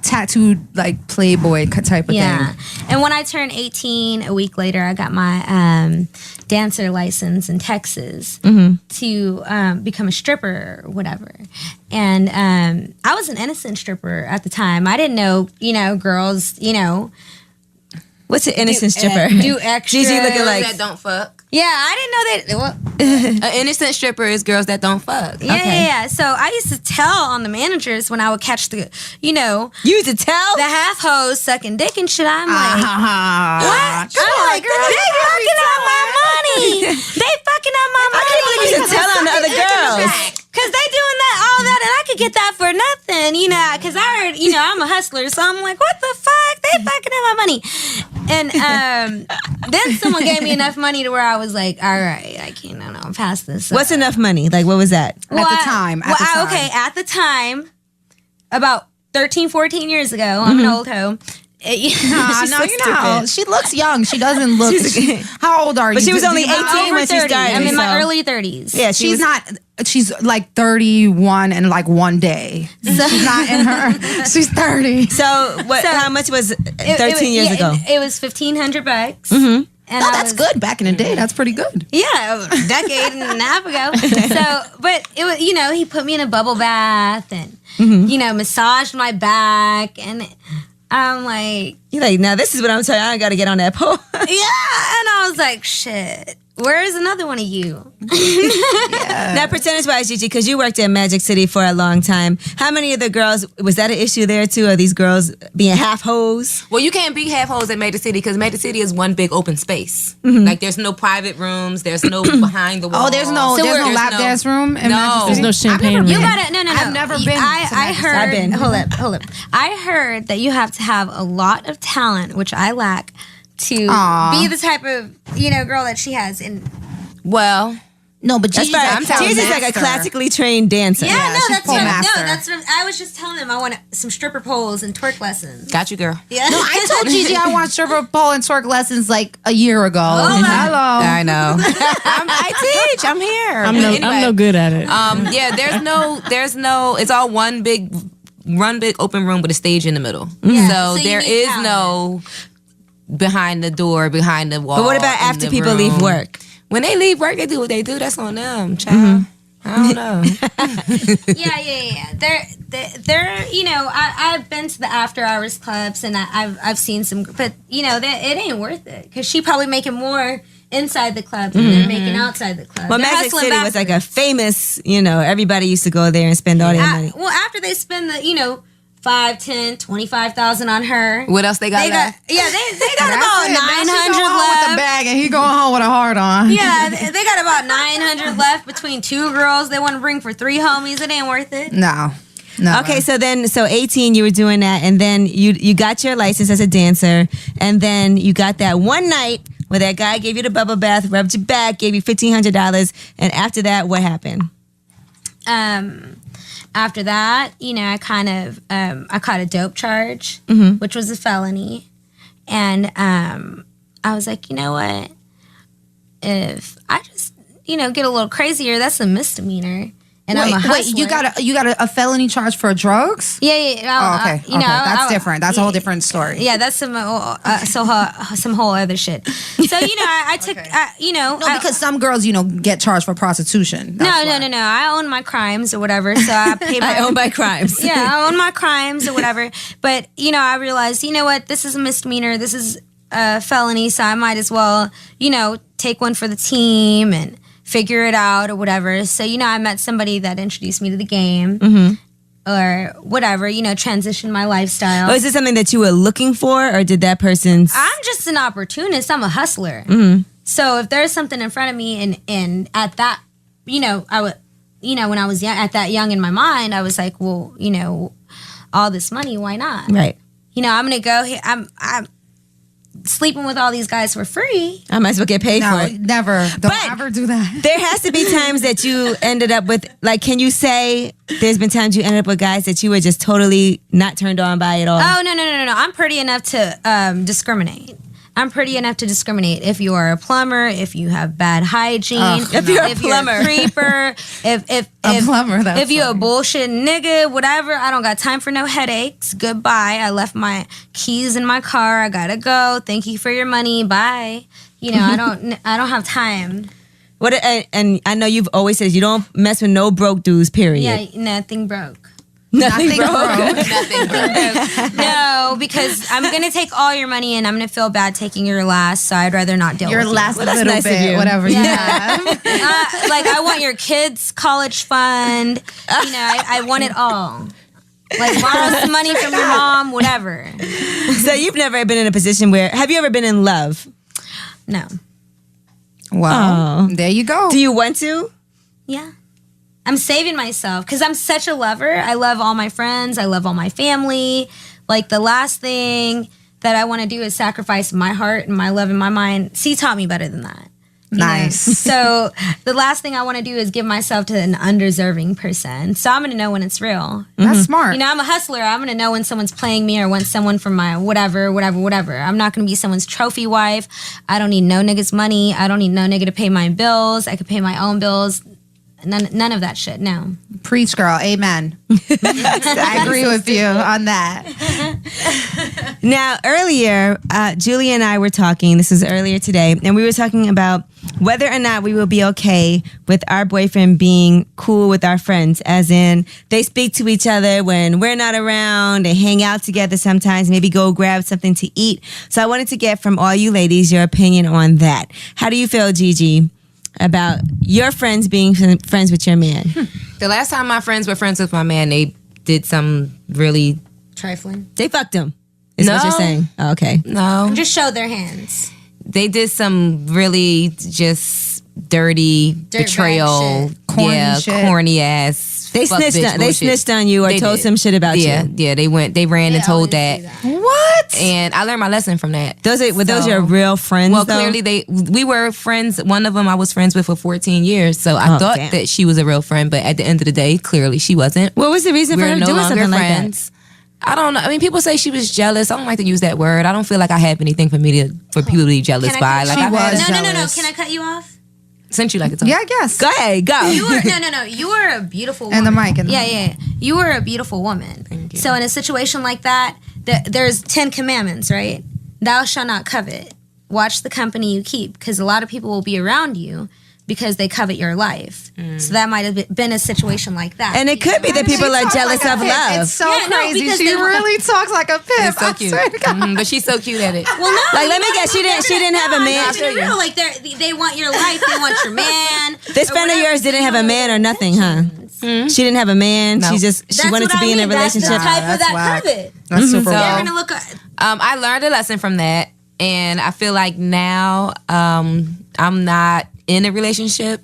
tattooed like Playboy type of Yeah. thing. And when I turned 18, a week later, I got my dancer license in Texas to become a stripper or whatever. And I was an innocent stripper at the time. I didn't know, you know, girls, you know, What's an innocent stripper? do extra. Gigi looking like. That don't fuck. Yeah, I didn't know that. Well, An innocent stripper is girls that don't fuck. yeah. So I used to tell on the managers when I would catch the, you know, You to tell? the half hoes sucking dick and shit. I'm like, What? I'm like, they fucking up my money. They fucking up my money. can't believe you should tell on the other girls. Cause they doing that, all that, and I could get that for nothing, you know, because I heard, you know, I'm a hustler, so I'm like, what the fuck? They fucking have my money. And then someone gave me enough money to where I was like, all right, I can't, no, I'm past this. What's enough money? Like, what was that? At the time. Okay, at the time, about 13, 14 years ago, I'm an old hoe. No, you're not. She looks young. She doesn't look. How old are you? But she was only 18 when she started. I'm in my so- early 30s. Yeah, She's not. She's like 31 and like one day. She's not in her. She's 30. So, how much was 13 years ago? It was $1,500. Mm-hmm. And That's good. Back in the day, that's pretty good. Yeah, a decade and a half ago. So, but it was, you know, he put me in a bubble bath and, you know, massaged my back. And I'm like... You're like, now this is what I'm telling you. I got to get on that pole. Yeah. And I was like, shit. Where's another one of you? Now, percentage-wise, Gigi, because you worked at Magic City for a long time, how many of the girls, was that an issue there too? Are these girls being half hoes? Well, you can't be half hoes at Magic City because Magic City is one big open space. Like, there's no private rooms. There's no behind the wall. Oh, there's no lap dance room. In Magic City? There's no champagne room. You gotta, no. I've never been. I heard, I've been. hold up. I heard that you have to have a lot of talent, which I lack, to be the type of, you know, girl that she has. And Well, No, but That's Gigi's right. Gigi's like a classically trained dancer. yeah, no, she's that's pole what, master. no, that's what I was just telling them. I want some stripper poles and twerk lessons. got you, girl. Yeah, No, I told Gigi I want stripper pole and twerk lessons like a year ago. Oh, my- Hello. I know. I teach. I'm here. I'm no good at it. Yeah, there's no. It's all one big open room with a stage in the middle. Yeah, So so you there need is talent. no behind the door, behind the wall. But what about in after the people room. leave work? When they leave work, they do what they do. That's on them, child. I don't know. yeah. They're you know, I've been to the after hours clubs and I've seen some, but you know, it ain't worth it because she probably making more inside the club than they're making outside the club. Well, They're Magic hustling City was like a backwards. famous, you know, everybody used to go there and spend all their money. Well, after they spend the, you know, 5, 10, 25,000 on her. What else they got They left? got, yeah, they got about 900 with the left. bag and he going home with a heart on. Yeah, they got about 900 left between 2 girls they want to bring for 3 homies. It ain't worth it. No. Okay, so 18, you were doing that, and then you got your license as a dancer, and then you got that one night where that guy gave you the bubble bath, rubbed your back, gave you $1,500, and after that, what happened? After that, you know, I kind of I caught a dope charge, which was a felony, and I was like, you know what? If I just, you know, get a little crazier, that's a misdemeanor, and I'm a hustler. Wait, you got a felony charge for drugs? Yeah. Oh, okay. You know, that's different. That's a whole different story. Yeah, that's some whole other shit. So you know, I took, you know, No, because some girls, you know, get charged for prostitution. That's why. no. I own my crimes or whatever, so I pay my I own my crimes. Yeah, I own my crimes or whatever. But you know, I realized, you know what, this is a misdemeanor. This is a felony, so I might as well, you know, take one for the team and figure it out or whatever. So, you know, I met somebody that introduced me to the game or whatever, you know, transitioned my lifestyle. Oh, is this something that you were looking for, or did that person's... I'm just an opportunist. I'm a hustler. So if there's something in front of me and at that, you know, I would, you know, when I was young, at that young in my mind, I was like, well, you know, all this money, why not? Right. You know, I'm going to go here. I'm sleeping with all these guys for free. I might as well get paid for No, it. never. Don't But- ever do that. There has to be times that you ended up with, like, can you say there's been times you ended up with guys that you were just totally not turned on by at all? Oh, no. I'm pretty enough to discriminate. I'm pretty enough to discriminate. If you are a plumber, if you have bad hygiene, If you're a plumber. you're a creeper, if plumber, that's if you're a funny. bullshit nigga, whatever, I don't got time for no headaches. Goodbye. I left my keys in my car. I gotta go. Thank you for your money. Bye. You know, I don't have time. What? And I know you've always said you don't mess with no broke dudes, period. Yeah, nothing broke. Nothing broke. Nothing. No, because I'm gonna take all your money and I'm gonna feel bad taking your last. So I'd rather not deal Your with you. last Well, that's little nice of bit, you. whatever you Yeah. have. Like I want your kids' college fund. You know, I want it all. Like borrow some money from your mom, whatever. So you've never been in a position where, have you ever been in love? No. Well, there you go. Do you want to? Yeah. I'm saving myself because I'm such a lover. I love all my friends. I love all my family. Like the last thing that I want to do is sacrifice my heart and my love and my mind. C taught me better than that. Nice. So the last thing I want to do is give myself to an undeserving person. So I'm going to know when it's real. That's smart. You know, I'm a hustler. I'm going to know when someone's playing me or when someone from my whatever. I'm not going to be someone's trophy wife. I don't need no nigga's money. I don't need no nigga to pay my bills. I could pay my own bills. None of that shit, no. Preach, girl. Amen. I agree with you on that. Now, earlier, Julia and I were talking, this was earlier today, and we were talking about whether or not we will be okay with our boyfriend being cool with our friends, as in they speak to each other when we're not around, they hang out together sometimes, maybe go grab something to eat. So I wanted to get from all you ladies your opinion on that. How do you feel, Gigi, about your friends being friends with your man? The last time my friends were friends with my man, they did some really Trifling. They fucked him, is what No. you're saying. Oh, okay. no. Just show their hands. They did some really just dirty betrayal, shit. Corny shit. corny ass. They fuck snitched. bitch They bullshit. snitched on you or They told did. some shit about Yeah, you. yeah. They ran and told that. What? And I learned my lesson from that. Were those So- your real friends? Well, though? clearly we were friends. One of them I was friends with for 14 years, so I Oh, thought damn. that she was a real friend. But at the end of the day, clearly she wasn't. What was the reason for We're her no doing longer something friends. I don't know. I mean, people say she was jealous. I don't like to use that word. I don't feel like I have anything for people to be jealous Can I by. cut Like you I've off? had, was No. jealous. Can I cut you off? since you like to talk. Yeah, I guess. like that? Go ahead, go. You were no. You were a beautiful woman. And the mic, and the yeah. You were a beautiful woman. Thank you. So in a situation like that, there's 10 commandments, right? Thou shalt not covet. Watch the company you keep, because a lot of people will be around you because they covet your life. So that might have been a situation like that. And it could be that people are jealous of love. It's so Yeah, no, crazy. because She they- really talks like a pimp. It's so I cute. swear to God. Mhm, but she's so cute at it. Well, no, Like, let me you guess, she didn't have a no, man. I'm keeping it real. Like they want your life. They want your man. This or friend of whatever. yours didn't have a man or nothing, huh? She didn't have a man. No. She That's wanted to what be I in a mean. That's relationship. the type of That's that whack. covet. That's super So- They're wild. gonna look. I learned a lesson from that, and I feel like now I'm not in a relationship.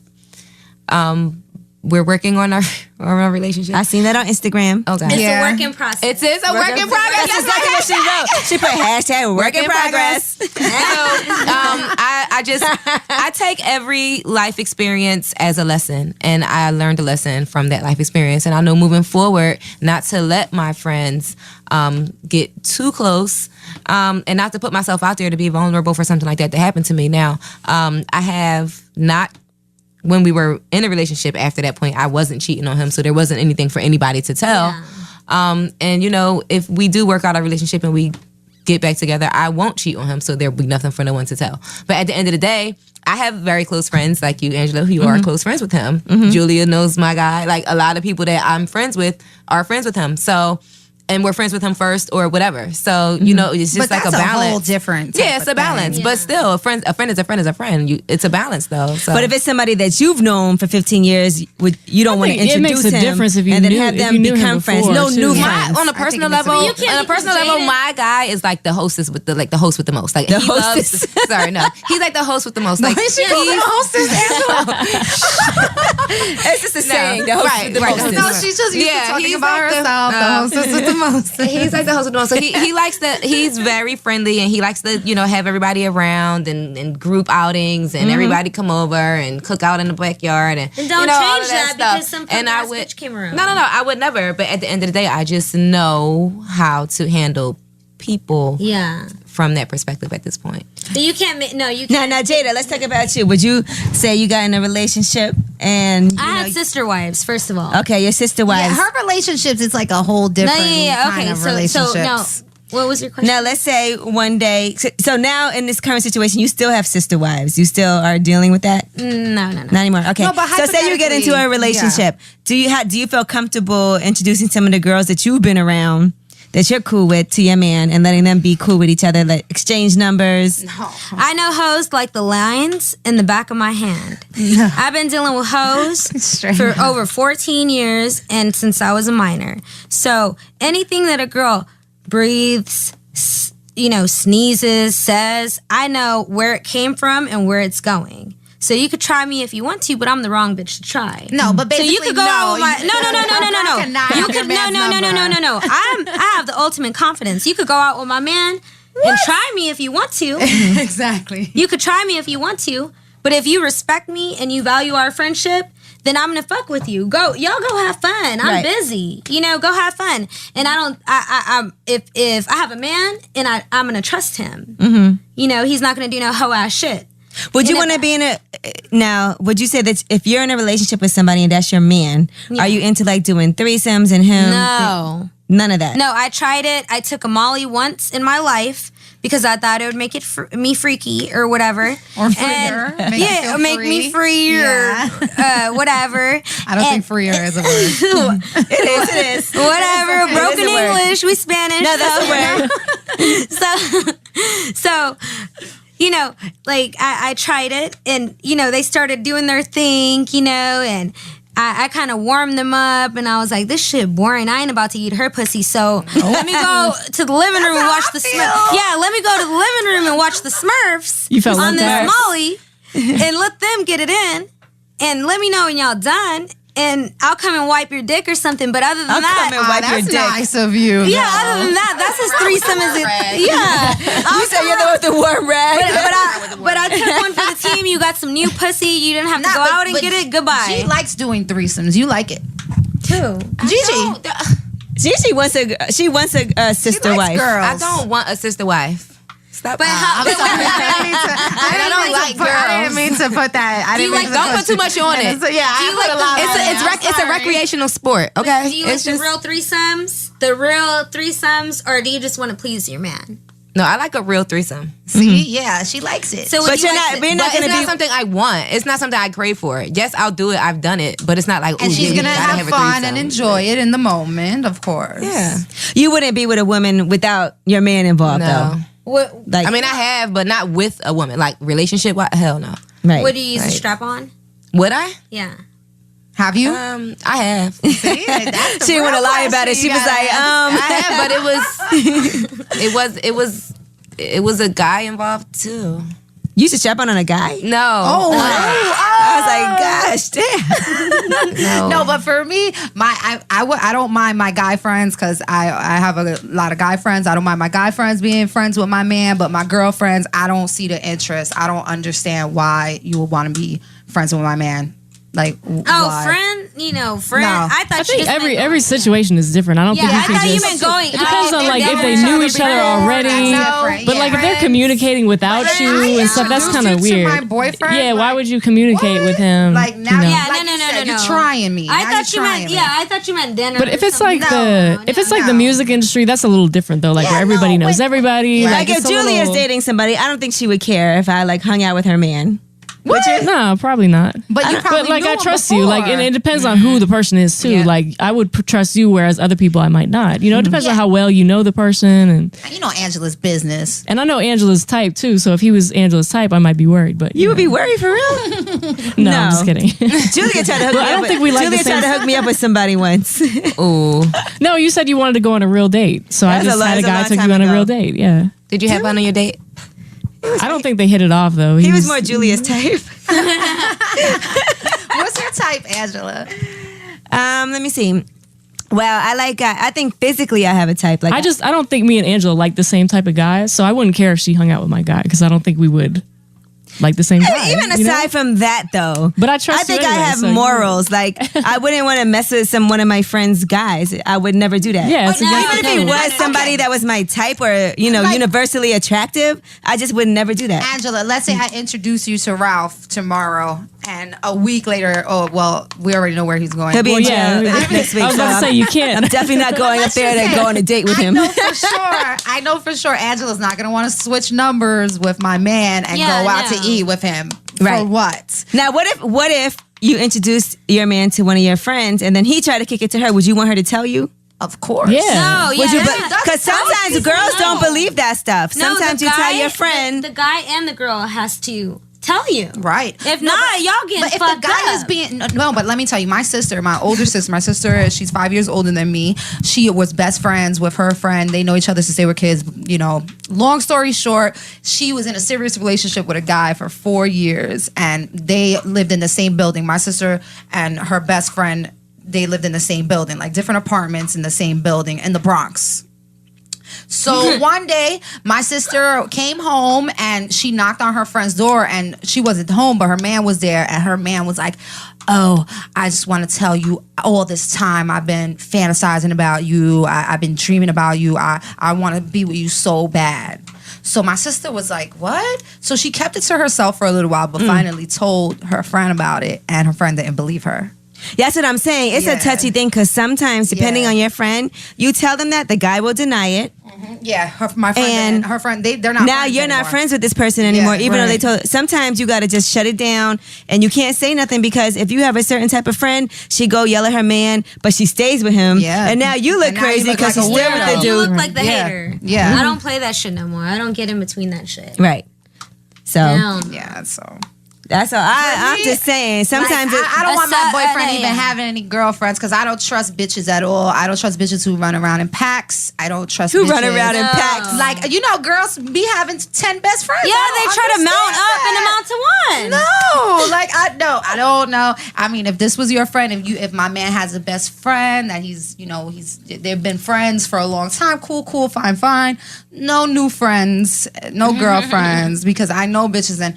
We're working on our relationship. I seen that on Instagram. Okay. It's Yeah. a work in process. It is a work in progress. That's exactly what she wrote. She put hashtag work in progress. So I take every life experience as a lesson, and I learned a lesson from that life experience. And I know moving forward, not to let my friends get too close, and not to put myself out there to be vulnerable for something like that to happen to me. Now, I have not. When we were in a relationship after that point, I wasn't cheating on him, so there wasn't anything for anybody to tell. Yeah. And if we do work out our relationship and we get back together, I won't cheat on him, so there'll be nothing for no one to tell. But at the end of the day, I have very close friends like you, Angela, who are close friends with him. Julia knows my guy. Like a lot of people that I'm friends with are friends with him. So, and we're friends with him first or whatever. So, it's just But like that's a balance. whole different type Yeah, it's of a balance. thing. But still, a friend is a friend is a friend. It's a balance though. So. But if it's somebody that you've known for 15 years, you don't want to think it introduce makes a him difference if you and then knew- have if them you knew him become friends. before, No too. new My- friends. on a I think personal it makes a level, big difference. on a personal You can't level, be my guy is like the hostess with the hostess with the most. Like The he hostess. loves. Sorry, no, he's like the host with the most. Like Why is she calling the hostess Angela? It's just a saying. The host right, with the right. hostess. No, she's just used Yeah, to talking he's about like the- herself. The hostess with the most. He's like the host with the most. So he likes to. He's very friendly and he likes to have everybody around and group outings and everybody come over and cook out in the backyard and And don't all change of that stuff. because some And I punk-ass would bitch came around. No, I would never. But at the end of the day, I just know how to handle people Yeah. from that perspective at this point. But you can't. No, you Now, can't. Jada, let's talk about you. Would you say you got in a relationship and I had sister wives, first of all. okay, your sister Yeah, wives. her relationships, it's like a whole No, different yeah. kind Okay, of so relationships. now, what was your question? Now, let's say one day. So now in this current situation, you still have sister wives. You still are dealing with that. No. Not anymore. Okay. No, but so say you get into a hypothetically, relationship. Do you feel comfortable introducing some of the girls that you've been around that you're cool with to your man and letting them be cool with each other, like exchange numbers? I know hoes like the lines in the back of my hand. I've been dealing with hoes Straight for up. over 14 years and since I was a minor. So anything that a girl breathes, sneezes, says, I know where it came from and where it's going. So you could try me if you want to, but I'm the wrong bitch to try. No, but basically, so you could go out with my no. You could no. I have the ultimate confidence. You could go out with my man and try me if you want to. Exactly. You could try me if you want to, but if you respect me and you value our friendship, then I'm gonna fuck with you. Y'all go have fun. I'm busy. Go have fun. And if I have a man and I'm gonna trust him. He's not gonna do no hoe ass shit. Would you want to be would you say that if you're in a relationship with somebody and that's your man, are you into like doing threesomes and him? No. None of that? No, I tried it. I took a Molly once in my life because I thought it would make it me freaky or whatever. Or freer. Make me free or whatever. I don't think freer is a word. It is. Whatever. Okay. Broken English. We Spanish. No, that's a word. So I tried it and, they started doing their thing, and I kind of warmed them up and I was like, this shit boring. I ain't about to eat her pussy. So let me go to the living room and watch the Smurfs. Yeah, let me go to the living room and watch the Smurfs You felt on like this that. Molly and let them get it in and let me know when y'all done. And I'll come and wipe your dick or something. But other than I'll that, come and wipe your that's dick. nice of you. yeah, other than that, that's his threesome. You said you're the one with the warm rag. But I took one for the team. You got some new pussy. You didn't have to go out and get it. Goodbye. She likes doing threesomes. You like it. Who? Gigi. Gigi wants a sister wife. Girls. I don't want a sister wife. Stop. But how? I didn't mean to put that. Don't put too much on it. It's a recreational sport. Okay. Do you like the real threesomes? Or do you just want to please your man? No, I like a real threesome. See, yeah, she likes it. So, But it's Not something I want. It's not something I crave for. Yes, I'll do it. I've done it, but it's not like. And she's gonna have a fun threesome. and enjoy it in the moment, of course. Yeah. You wouldn't be with a woman without your man involved, No. though. What? Like, I mean, I have, but not with a woman. Like relationship. What? Hell no. right. Would you use a Right. strap on? Would I? Yeah. Have you? I have. See, that's the She didn't want to real lie about it. question She you was like, I have, but it was a guy involved too. you should strap on a guy? No. I was like, gosh, damn. No, but for me, I don't mind my guy friends because I have a lot of guy friends. I don't mind my guy friends being friends with my man, but my girlfriends, I don't see the interest. I don't understand why you would want to be friends with my man. Like, why? Friend. Friend. No. I thought I think you just meant every situation is different. I don't Yeah, think I you thought can you just. meant going. It depends on like if they knew each other already. But like if they're communicating without you and stuff, that's kind of weird. My boyfriend. Yeah, why would you communicate with him? Like now, Yeah, like no, you no, said, no, you're no. trying me. I Now thought you're you trying meant. me. Yeah, I thought you meant dinner. But if it's like the music industry, that's a little different though. Like where everybody knows everybody. Like if it's a Julia's little- dating somebody, I don't think she would care if I like hung out with her man. No, probably not. But you probably like knew I him trust you. Like, before. and it depends on who the person is too. Yeah. Like I would trust you, whereas other people I might not. You know, it depends on how well you know the person, and You know Angela's business. I know Angela's type too. So if he was Angela's type, I might be worried. But You would be worried for real? no, I'm just kidding. Julia tried to hook me I up. don't think we like Julia the tried same- to hook me up with somebody once. Ooh. No, you said you wanted to go on a real date, so I That's just had a that's a guy long took time you on a ago. real date. Yeah, Did you have fun on your date? I don't think they hit it off though. He was more Julia's type. What's your type, Angela? Let me see. Well, I think physically I have a type. Like I don't think me and Angela like the same type of guys, so I wouldn't care if she hung out with my guy because I don't think we would like the same guy. even you know? aside from that though. But I trust I think you I anyway, have so- morals. Like I wouldn't want to mess with one of my friends' guys. I would never do that. Yeah, it's no, against Even the if he code. was somebody that was my type or Like- universally attractive, I just would never do that. Angela, let's say I introduce you to Ralph tomorrow, and a week later, we already know where he's going. He'll be in yeah, jail next week. I was so about to I'm- say you can't. I'm definitely not going up there to go on a date with him. I know for sure Angela's not going to want to switch numbers with my man and Yeah, go out no. to eat with him. Right. For what? Now, what if you introduced your man to one of your friends and then he tried to kick it to her? Would you want her to tell you? Of course. Yeah. No, Would you? yeah. Because sometimes girls don't believe that stuff. No, Sometimes the you tell guy- your friend. The guy and the girl has to tell you. Right. If not, y'all getting But if fucked the guy up. is being no, but let me tell you, my older sister, she's 5 years older than me. She was best friends with her friend. They know each other since they were kids. You know, long story short, she was in a serious relationship with a guy for 4 years, and they lived in the same building. My sister and her best friend, they lived in the same building, like different apartments in the same building in the Bronx. So one day, my sister came home and she knocked on her friend's door, and she wasn't home, but her man was there, and her man was like, "Oh, I just want to tell you, all this time I've been fantasizing about you. I've been dreaming about you. I want to be with you so bad." So my sister was like, "What?" So she kept it to herself for a little while, but finally told her friend about it, and her friend didn't believe her. That's what I'm saying. It's a touchy thing because sometimes, depending on your friend, you tell them that the guy will deny it. Yeah, my friend and her friend, they're not. Now friends you're anymore. not friends with this person anymore, Yeah, even though they right. told. Sometimes you got to just shut it down, and you can't say nothing because if you have a certain type of friend, she go yell at her man, but she stays with him. Yeah. And now you look And now you crazy look because like a she's still with the weirdo. You dude. look like the Yeah. hater. Yeah. I don't play that shit no more. I don't get in between that shit. Right. So Down. Yeah, so that's all. I'm just saying. Sometimes I don't want my Aside- boyfriend yeah. even having any girlfriends because I don't trust bitches at all. I don't trust bitches who run around in packs. I don't trust who bitches. run around in packs. Like, you know, girls be having 10 best friends. Yeah, I they don't try to mount understand up and that. amount to one. No, like I don't know. I mean, if this was your friend, if my man has a best friend that they've been friends for a long time, cool, fine. No new friends, no girlfriends, because I know bitches and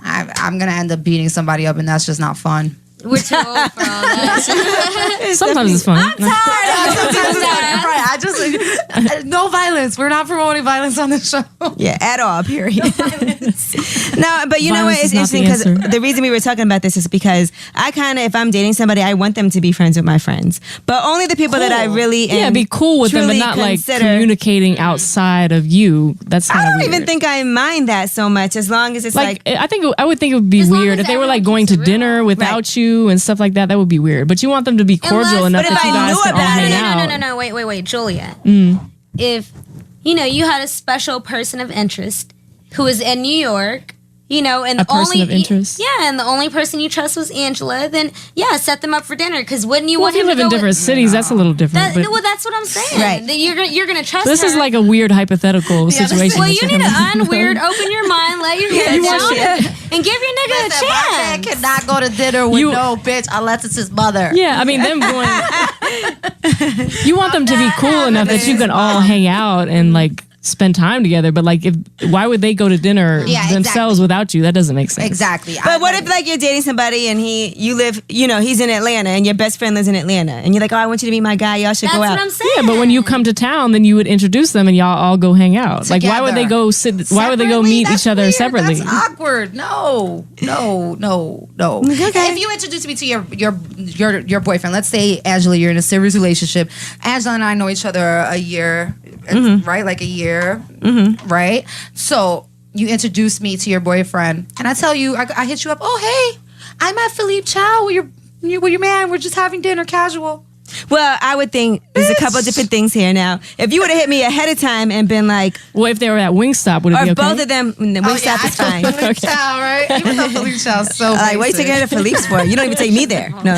I'm gonna end up beating somebody up, and that's just not fun. We're too old for all that. Sometimes it's fun. Right, I just no violence. We're not promoting violence on this show. Yeah, at all, period. No, but you know what? Violence It's is not interesting the because answer. the reason we were talking about this is because I kind of, if I'm dating somebody, I want them to be friends with my friends. But only the people that I really Yeah, be cool with them, but truly not like consider. communicating outside of you. That's kind I of don't weird. even think I mind that so much as long as it's like I would think it would be As long weird as if they were everyone like going keeps to it dinner real. without you and stuff like that. That would be weird. But you want them to be cordial Unless- enough But if that you I guys knew can all about hang it- out. No, wait, Julia. If, you had a special person of interest who was in New York, and A person of interest? Yeah, and the only person you trust was Angela, then yeah, set them up for dinner. Because wouldn't you Well, if want you him live to in go different with, cities, that's a little different. but well, that's what I'm saying. Right. Then you're gonna trust this her. is like a weird hypothetical situation. Well, that you you're need to coming up with. unweird, open your mind, let your hair down, and give your nigga a Listen, my man chance. cannot go to dinner with You- no bitch unless it's his mother. Yeah, I mean, them going. You want them to be cool enough that you can all hang out and like spend time together. But like, why would they go to dinner Yeah, themselves exactly. without you? That doesn't make sense. Exactly. But what if like you're dating somebody and you live, he's in Atlanta and your best friend lives in Atlanta and you're like, oh, I want you to meet my guy. Y'all should That's go what out. I'm saying. Yeah, but when you come to town, then you would introduce them and y'all all go hang out. Like, why would they go sit? Why would they go Separately? meet That's each other weird. separately? That's awkward. No. Okay. If you introduce me to your boyfriend, let's say Angela, you're in a serious relationship. Angela and I know each other a year, right? Like a year, right? So you introduce me to your boyfriend, and I tell you, I hit you up. Oh, hey, I met Philippe Chow with your man. We're just having dinner, casual. Well, I would think there's a couple different things here now. If you would have hit me ahead of time and been like, Well, if they were at Wingstop, would it or be if okay? both of them, Wingstop is fine. Philippe Chow, right? Even though Philippe Chow's so Like, what are you basic. taking her to Philippe's for? You don't even take me there. No.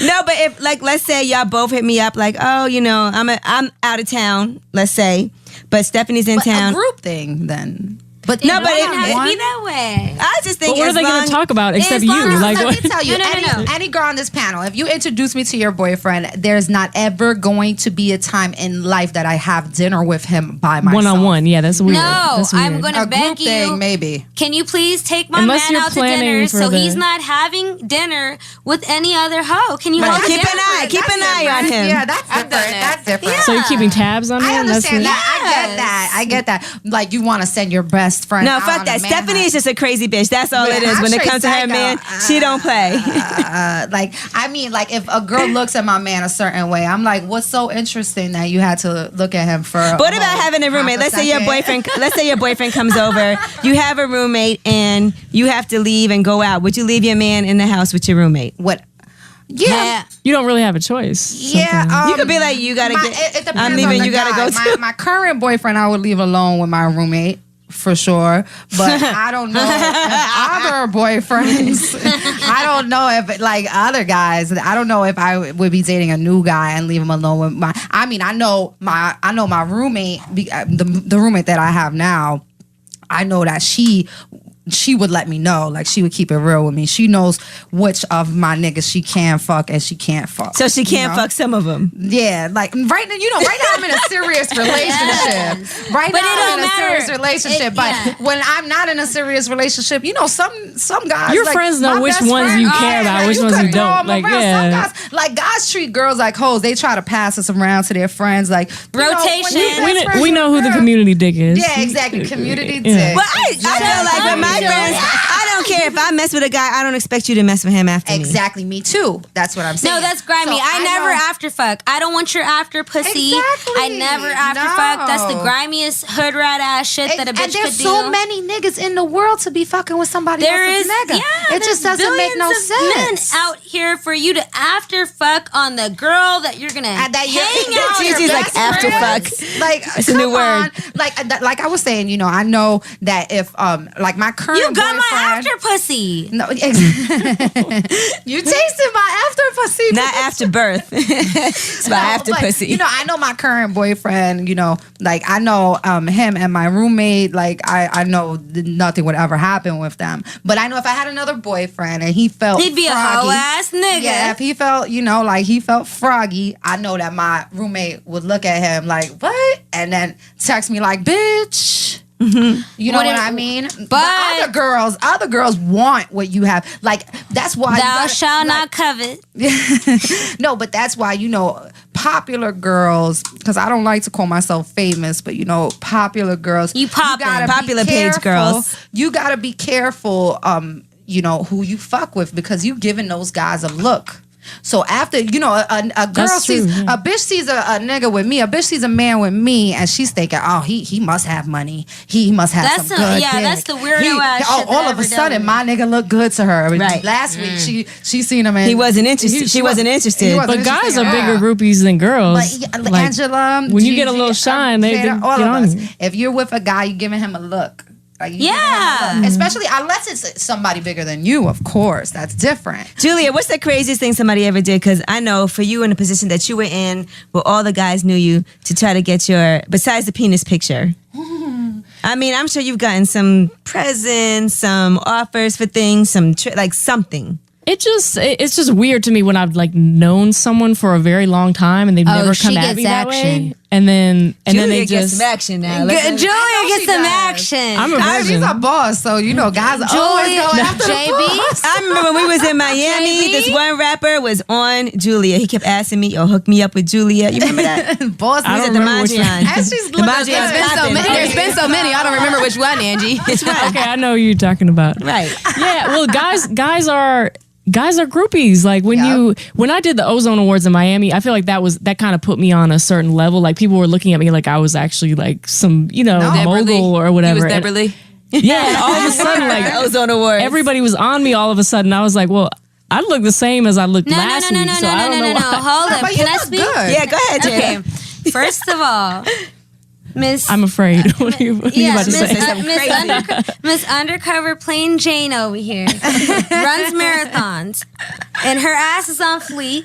No, but if like, let's say y'all both hit me up like, oh, I'm out of town, let's say, but Stephanie's in But town. a group thing then. But No, but it if- doesn't have to be that way. I just think But what are as they going long- to talk about except as you? long as- Like, let what? me tell you, No. any girl on this panel, if you introduce me to your boyfriend, there's not ever going to be a time in life that I have dinner with him by myself. One-on-one, yeah, that's weird. No, That's weird. I'm going A to beg group you. thing, maybe. Can you please take my Unless man you're out to planning dinner for so the- he's not having dinner with any other hoe? Can you hold Keep dinner an eye. for- Keep an eye on him. Yeah, that's different. done that. That's different. So you're keeping tabs on him? I understand That's that. I get that. Like you want to send your best friend. No, out fuck on that. a man Stephanie hunt. is just a crazy bitch. That's all Yeah, it is. I'm When it straight comes to her psycho. man, she don't play. Like if a girl looks at my man a certain way, I'm like, what's so interesting that you had to look at him for? But what about having a roommate? Let's say your boyfriend comes over. You have a roommate and you have to leave and go out. Would you leave your man in the house with your roommate? What? Yeah. You don't really have a choice. Yeah, sometimes. You could be like, you gotta it get. depends I'm on leaving. the You gotta guy. go. To, My current boyfriend, I would leave alone with my roommate. for sure, but I don't know if other boyfriends. I don't know if like other guys. I don't know if I would be dating a new guy and leave him alone with my. I mean, I know my roommate, the roommate that I have now. I know that she would let me know. Like, she would keep it real with me. She knows which of my niggas she can fuck and she can't fuck. So she can't fuck some of them. Yeah, like right now, I'm in a serious relationship. Right now, I'm in a serious relationship. But when I'm not in a serious relationship, some guys. Your like, friends know which ones you care about, which ones you don't. Like, yeah. Some guys treat girls like hoes. They try to pass us around to their friends. Like, rotation. We know who the community dick is. Yeah, exactly. Community dick. Well, I feel like with my friends, I don't care if I mess with a guy. I don't expect you to mess with him after me. Exactly, me too. That's what I'm saying. No, that's grimy. So I never after fuck. I don't want your after pussy. Exactly. I never after fuck. That's the grimiest hood rat ass shit that a bitch could do. And there's so many niggas in the world to be fucking with somebody else's nigga. Yeah, it just doesn't make no sense. Men out here for you to after fuck on the girl that you're gonna hang out. Gigi's like after fuck. Like, it's a new word. Like I was saying, I know that if like my current you got boyfriend, my after pussy. No, you tasted my after pussy. Not after birth. It's my after pussy. I know my current boyfriend, like I know him and my roommate, like I know nothing would ever happen with them. But I know if I had another boyfriend and he felt he'd be froggy, a hoe ass nigga. Yeah, if he felt, like he felt froggy, I know that my roommate would look at him like, what? And then text me like, bitch. Mm-hmm. You know what I mean? But other girls want what you have. Like, that's why thou shalt not covet. No, but that's why, popular girls, because I don't like to call myself famous, but popular girls. You poppin'. Popular page girls. You gotta be careful, who you fuck with, because you giving those guys a look. So after, a girl sees, a bitch sees a nigga with me, a bitch sees a man with me, and she's thinking, oh, he must have money. He must have some good dick. That's the weirdo ass shit. All of a sudden, my nigga looked good to her. Right. Last week, she seen him and he wasn't interested. She wasn't interested. But guys are bigger groupies than girls. Like, Angela, when you get a little shine, they get on you. If you're with a guy, you're giving him a look. Like, especially unless it's somebody bigger than you, of course. That's different. Julia, what's the craziest thing somebody ever did? Because I know for you in the position that you were in, where all the guys knew you, to try to get besides the penis picture. I mean, I'm sure you've gotten some presents, some offers for things, something. It's just weird to me when I've known someone for a very long time and they've never come at me that way. And then they gets just some action now. Julia gets some action. I'm a virgin. She's a boss, so guys always go after JB. I remember when we was in Miami, this one rapper was on Julia. He kept asking me, "Yo, hook me up with Julia." You remember that? Boss, I don't at the remember which one. Mandrian. And she's looking good. There's been so many. I don't remember which one, Angie. Okay, I know who you're talking about. Right. Yeah, well, guys are groupies. Like when I did the Ozone Awards in Miami, I feel like that kind of put me on a certain level. Like people were looking at me like I was actually like some, mogul or whatever. You was Beverly. Yeah, all of a sudden like Ozone Awards. Everybody was on me all of a sudden. I was like, well, I look the same as I looked last week. So I don't know why. Hold up. Can I speak? Good. Yeah, go ahead, Jay. Okay. First of all, Miss. I'm afraid. What are you about to say? Miss Undercover Plain Jane over here runs marathons, and her ass is on fleek.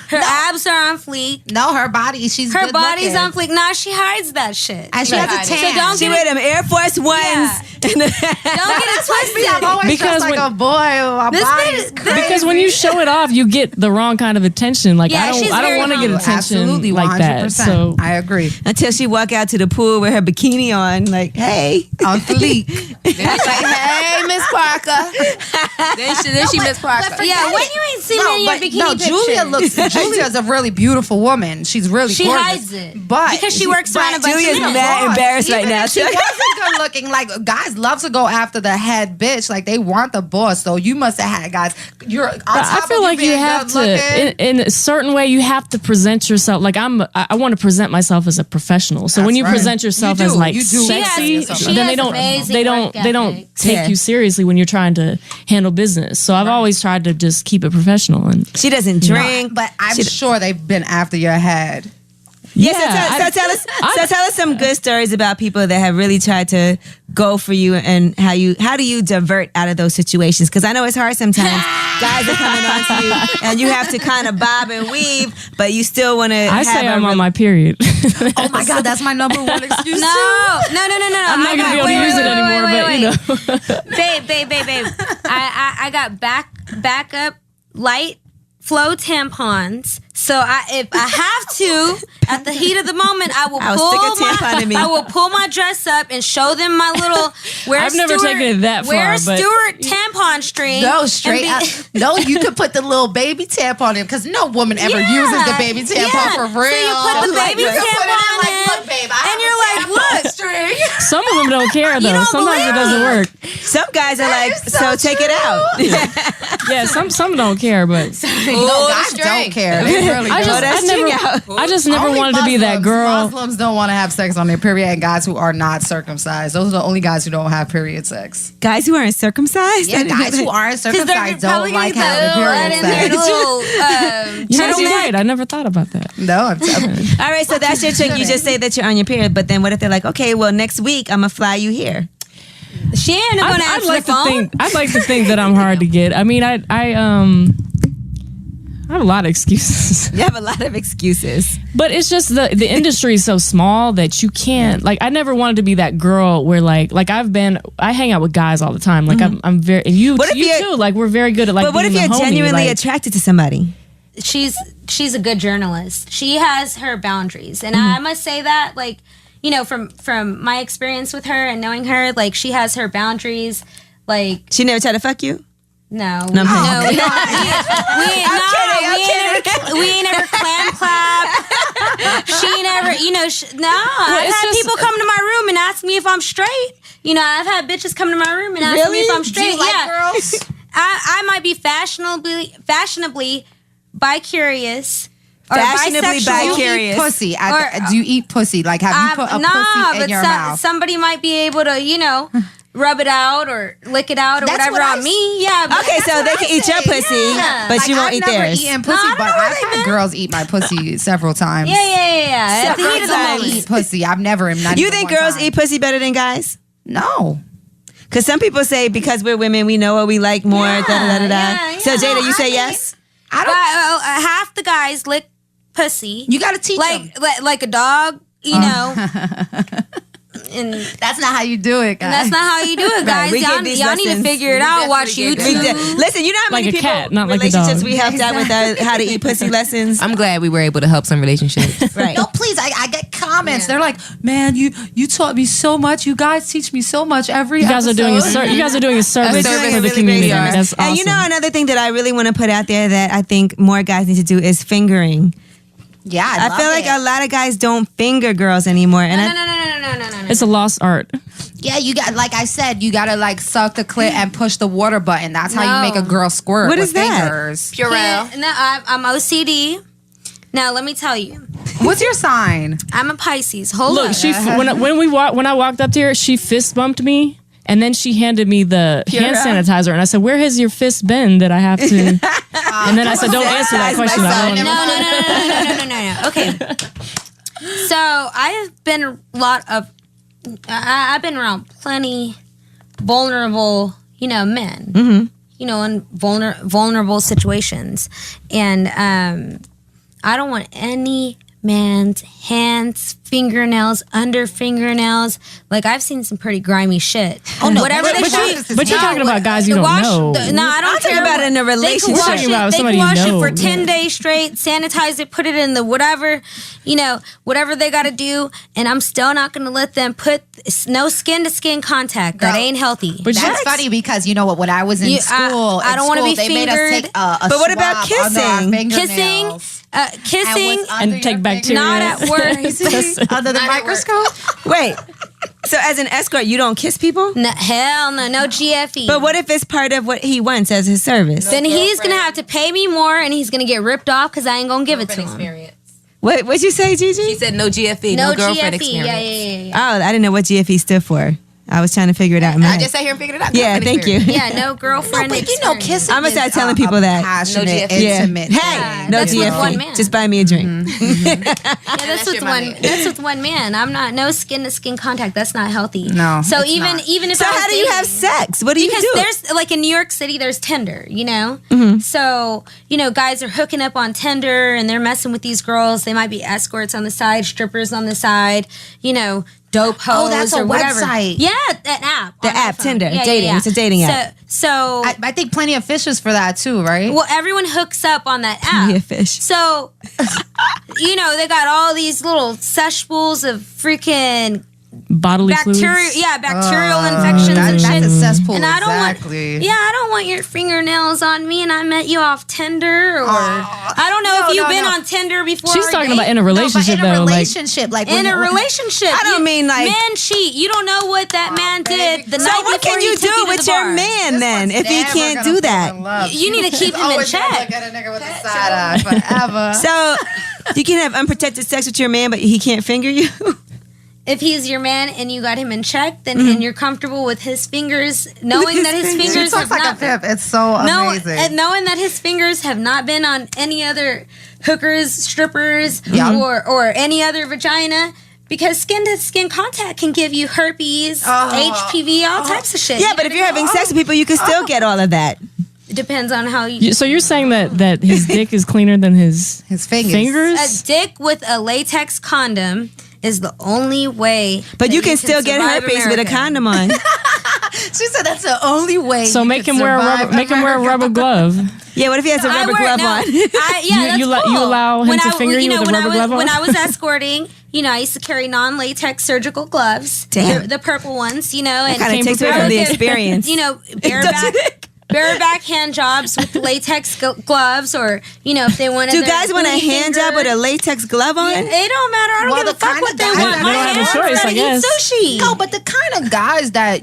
Her abs are on fleek. No, her body. She's her good body's looking. on fleek. Nah, she hides that shit. And she has a tan. So don't She get wear them Air Force Ones. Don't get it twisted. I'm always dressed like a boy. My body is crazy. Because when you show it off, you get the wrong kind of attention. Like I don't want to get attention Absolutely, like 100%. that. So I agree. Until she walk out to the pool with her bikini on, like, hey. On fleek. Then it's like, hey, Miss Parker. then she Miss Parker. Yeah, when you ain't seen any of your bikini pictures. Julia's a really beautiful woman. She's really She gorgeous. hides it. But because she works around a bunch of Julia's men. mad embarrassed right now. She wasn't good looking. Like, guys love to go after the head bitch. Like, they want the boss. So you must have had guys. You're on top I feel of like you being have good looking. to, in a certain way, you have to present yourself. Like I want to present myself as a professional. So when you right. present yourself You as do. like You do. sexy, She then has amazing they work don't ethic. take you seriously when you're trying to handle business. So I've always tried to just keep it professional. And She doesn't drink. But I'm sure they've been after your head. So tell us some good stories about people that have really tried to go for you, and how do you divert out of those situations? Because I know it's hard sometimes. Guys are coming on to you, and you have to kind of bob and weave, but you still want to. I say I'm on my period. Oh my God, that's my number one excuse. No. I'm not gonna be able to use it anymore, but Babe. I got backup light flow tampons. So if I have to, at the heat of the moment, I will pull my dress up and show them my little. I've never taken it that far. Wear Stewart tampon string. No, straight up. No, you could put the little baby tampon in, because no woman ever uses the baby tampon for real. So you put the baby tampon in, look, babe, and you're like, look. String. some of them don't care though. Sometimes it doesn't work. Some guys are like, so take it out. Yeah, some don't care, but No, guys don't care. They really don't. I just never Only wanted to be that girl. Muslims don't want to have sex on their period, and guys who are not circumcised. Those are the only guys who don't have period sex. Guys who aren't circumcised? Yeah, guys who aren't circumcised don't like having period sex. You're right. I never thought about that. No, I'm telling you. All right, so that's your trick. You just say that you're on your period, but then what if they're like, okay, well, next week I'm gonna fly you here? She ain't gonna answer the phone. I'd like to think that I'm hard to get. I mean, I have a lot of excuses. You have a lot of excuses. But it's just the industry is so small that you can't, like, I never wanted to be that girl where I hang out with guys all the time. Like I'm very, and you too, like we're very good at like. But what if you're genuinely attracted to somebody? She's a good journalist. She has her boundaries, and I must say that, like, you know, from my experience with her and knowing her, like, she has her boundaries. Like, she never tried to fuck you? No. We ain't ever clam clap. She never, I've had people come to my room and ask me if I'm straight. You know, I've had bitches come to my room and ask me if I'm straight. Do you like girls? I might be fashionably bi-curious. Or fashionably bi-curious. Pussy. Do you eat pussy? Like, have you put a pussy in your mouth? Somebody might be able to, rub it out or lick it out or whatever on me. Yeah. Okay, so they can eat your pussy, but you won't eat theirs. I've never eaten pussy, but I've had girls eat my pussy several times. Yeah. At the heat of the moment. Eat pussy. I've never. You think girls eat pussy better than guys? No. Because some people say because we're women, we know what we like more. Yeah. So Jada, you say yes? I don't. Half the guys lick pussy. You got to teach them. Like a dog, know. And that's not how you do it, guys. That's not how you do it, guys. Y'all need to figure it out. Watch YouTube. Listen, you know how many like a people cat, not relationships like a dog. we helped out with how to eat pussy lessons. I'm glad we were able to help some relationships. Right. No, please. I get comments. They're like, man, you taught me so much. You guys teach me so much every You guys episode. you guys are doing a service for the community. That's awesome. And you know another thing that I really want to put out there that I think more guys need to do is fingering. Yeah, I feel like a lot of guys don't finger girls anymore. And No. It's a lost art. Yeah, you got, like I said, you gotta like suck the clit and push the water button. That's how you make a girl squirt. What with is that? fingers. Purell. No, I'm OCD. Now let me tell you, What's your sign? I'm a Pisces. Hold Look, up. when I walked up to her, she fist bumped me. And then she handed me the hand sanitizer, and I said, "Where has your fist been that I have to?" And then I said, "Don't answer that question." No. Okay. So I've been I've been around plenty vulnerable, men. Mm-hmm. In vulnerable situations, and I don't want any man's hands, fingernails, under fingernails. Like, I've seen some pretty grimy shit. Oh no! Whatever but you're talking about guys you don't know. No, I don't care about it in a relationship. They can wash, somebody it for 10 days straight, sanitize it, put it in the whatever, whatever they got to do, and I'm still not going to let them put no skin to skin contact. That ain't healthy. But that's funny because you know what? When I was in school, I don't want to be they fingered. made us take a But what about kissing? Kissing and take bacteria. not at work. Under the microscope. Wait. So as an escort, you don't kiss people? No, hell no GFE. But what if it's part of what he wants as his service? Then he's gonna have to pay me more, and he's gonna get ripped off because I ain't gonna give it to him. What'd you say, Gigi? She said no GFE, no girlfriend experience. Yeah. Oh, I didn't know what GFE stood for. I was trying to figure it out in my I head. just sat here and figured it out. Yeah, thank you. Yeah, no girlfriend. But you know, kissing. I'm gonna start is telling a people that. passionate, No GFP. intimate. Hey, no that's with GFP. one man. Just buy me a drink. Yeah, that's with your one. money. That's with one man. I'm not no skin to skin contact. That's not healthy. No, So it's even not. even if So I was how do you dating- have sex? What do you because do? there's like in New York City, there's Tinder, you know? Mm-hmm. So, you know, guys are hooking up on Tinder and they're messing with these girls. They might be escorts on the side, strippers on the side, you know, dope hoes Oh, that's a or whatever. website. Yeah, an app. The on my app, phone. Tinder, dating. It's a dating app. So I think plenty of fishes for that too, right? well, everyone hooks up on that app. Be a fish. So, you know, they got all these little cesspools of freaking Bodily bacterial, fluids. yeah, bacterial infections and shit. That's a cesspool. And I don't exactly. want, yeah, I don't want your fingernails on me. And I met you off Tinder, or I don't know No, if you've no, been no. on Tinder before. She's or talking date- about in a relationship no, but in a though. relationship, like in when a you- relationship. I don't mean like- men cheat. You don't know what that man did the So night what before can he you took do to with the your bar. man then if he Never can't gonna do fall that? in love. You need to keep him in Always gonna check. look at a nigga with a side eye forever. So you can have unprotected sex with your man, but he can't finger you. If he's your man and you got him in check, then and you're comfortable with his fingers, knowing that his She fingers talks have like not a pimp. It's so No, amazing. and knowing that his fingers have not been on any other hookers, strippers, or any other vagina, because skin to skin contact can give you herpes, HPV, all types of shit. Yeah, but if you're having sex with people, you can still get all of that. It depends on how you. So you're saying that his dick is cleaner than his fingers. A dick with a latex condom is the only way. But that you can still get survive herpes with a America. condom on. She said that's the only way. So you make can him wear a survive rubber, make him wear a rubber glove. Yeah, what if he has a I rubber wear- glove no, on? Yeah, that's you cool. allow him to finger you with a when rubber I was, glove on? When I was escorting, you know, I used to carry non-latex surgical gloves. Damn. The purple ones, you know. And Kind of Came takes away from prepared. the I would get, experience. You know, Doesn't it? bareback hand jobs with latex gloves, or, you know, if they wanted Do their guys want a booty hand job with fingered. a latex glove on? It don't matter. I don't Well, give a the fuck kind what of they guys- want. They My don't have a hands choice, gotta I eat guess. sushi. No, but the kind of guys that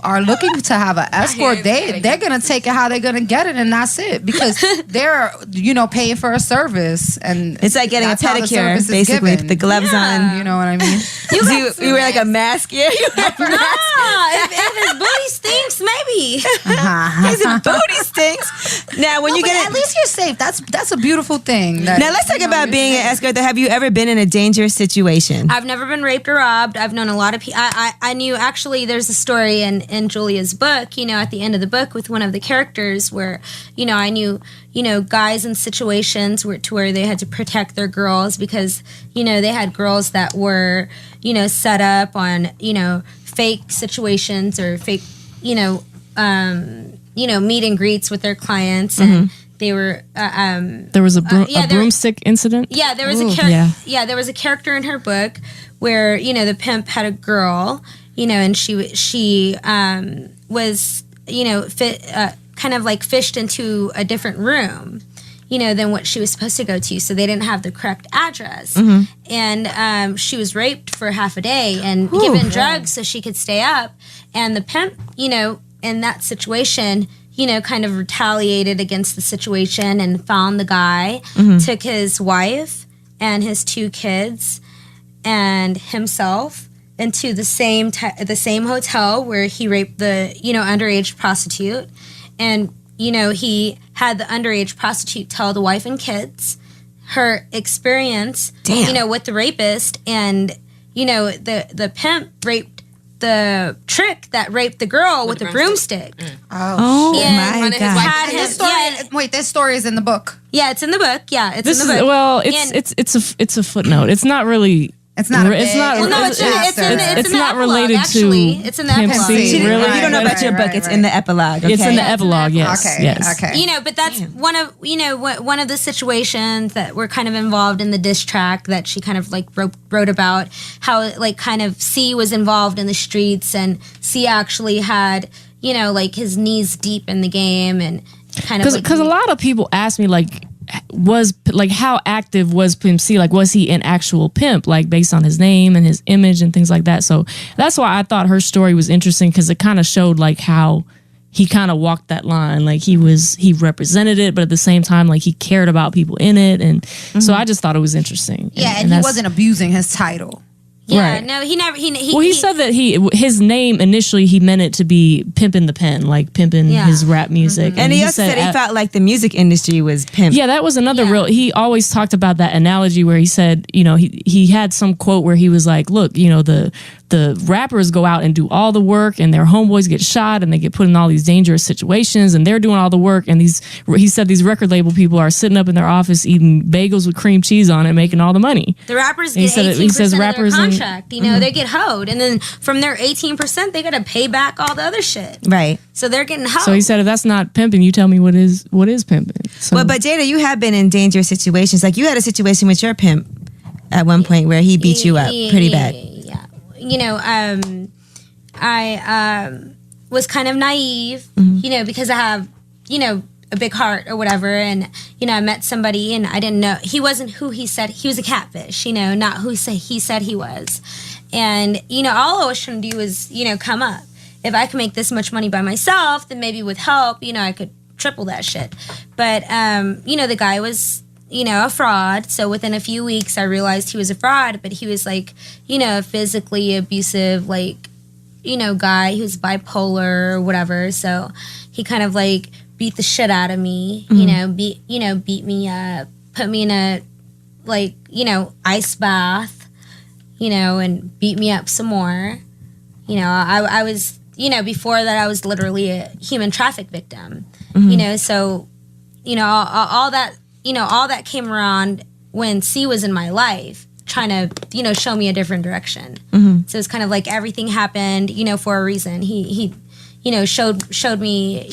are looking to have an escort, they're gonna take it how they're gonna get it, and that's it, because they're paying for a service, and It's like getting a that's how the pedicure, service is basically, given. with the gloves on. You know what I mean? You wear like a mask? Yeah, you wear a mask. If his booty stinks, maybe. His booty stinks. Now, when you But get at least you're safe. That's a beautiful thing. That, now, let's talk about being an escort. Have you ever been in a dangerous situation? I've never been raped or robbed. I've known a lot of people. I knew, actually, there's a story in Julia's book, you know, at the end of the book with one of the characters where, you know, I knew, you know, guys in situations where they had to protect their girls because, you know, they had girls that were, you know, set up on, you know, fake situations or fake, meet and greets with their clients, and they were. There was a broomstick incident. Yeah, there was there was a character in her book where, you know, the pimp had a girl, you know, and she was, you know, kind of like fished into a different room, you know, than what she was supposed to go to. So they didn't have the correct address. And she was raped for half a day and given drugs so she could stay up. And the pimp, you know, in that situation, you know, kind of retaliated against the situation and found the guy, took his wife and his 2 kids and himself into the same hotel where he raped the, you know, underage prostitute. And, you know, he had the underage prostitute tell the wife and kids her experience, you know, with the rapist. And, you know, the pimp raped the trick that raped the girl with the broomstick. Oh And my had God! him- This story is in the book. Yeah, it's in the book. Yeah, it's This in the is book. well, And- it's a footnote. It's not really. It's not. It's not. Well, no, it's in it's the not epilogue, related actually. to It's in the Pimp epilogue. C, She didn't- really. You don't know about your book. It's in the epilogue. Okay? It's in the epilogue. Yes. Okay. Yes. Okay. You know, but that's one of, you know, one of the situations that were kind of involved in the diss track that she kind of like wrote about, how like kind of C was involved in the streets, and C actually had, you know, like his knees deep in the game, and kind of Because a lot of people ask me how active was Pimp C? Like, was he an actual pimp? Like, based on his name and his image and things like that. So that's why I thought her story was interesting, because it kind of showed like how he kind of walked that line. Like he represented it, but at the same time, like he cared about people in it. And so I just thought it was interesting. Yeah, and he wasn't abusing his title. Yeah, Right. no, he never. He said that his name initially he meant it to be pimping the pen, like pimping Yeah. his rap music. And he also said he felt like the music industry was pimp. Yeah, that was another Yeah. real. He always talked about that analogy where he said, he had some quote where he was like, "Look, the rappers go out and do all the work, and their homeboys get shot, and they get put in all these dangerous situations, and they're doing all the work. And he said these record label people are sitting up in their office eating bagels with cream cheese on it, making all the money. The rappers He get said it- 18% he says of their rappers and- contract. They get hoed, and then from their 18%, they got to pay back all the other shit. Right. So they're getting hoed. So he said, if that's not pimping, you tell me what is pimping. So, Well, but Jada, you have been in dangerous situations. Like you had a situation with your pimp at one point where he beat you up pretty bad. Yeah. I was kind of naive, because I have, a big heart or whatever. And, I met somebody and I didn't know, he wasn't who he said, he was a catfish, not who he said he was. And, all I was trying to do was, come up. If I could make this much money by myself, then maybe with help, I could triple that shit. But, the guy was, a fraud. So within a few weeks, I realized he was a fraud, but he was like, a physically abusive, like, guy. He was bipolar or whatever. So he kind of like beat the shit out of me, beat me up, put me in a, like, ice bath, and beat me up some more. I was, before that I was literally a human traffic victim, so, all that, all that came around when C was in my life, trying to, show me a different direction. So it's kind of like everything happened, for a reason. He showed me,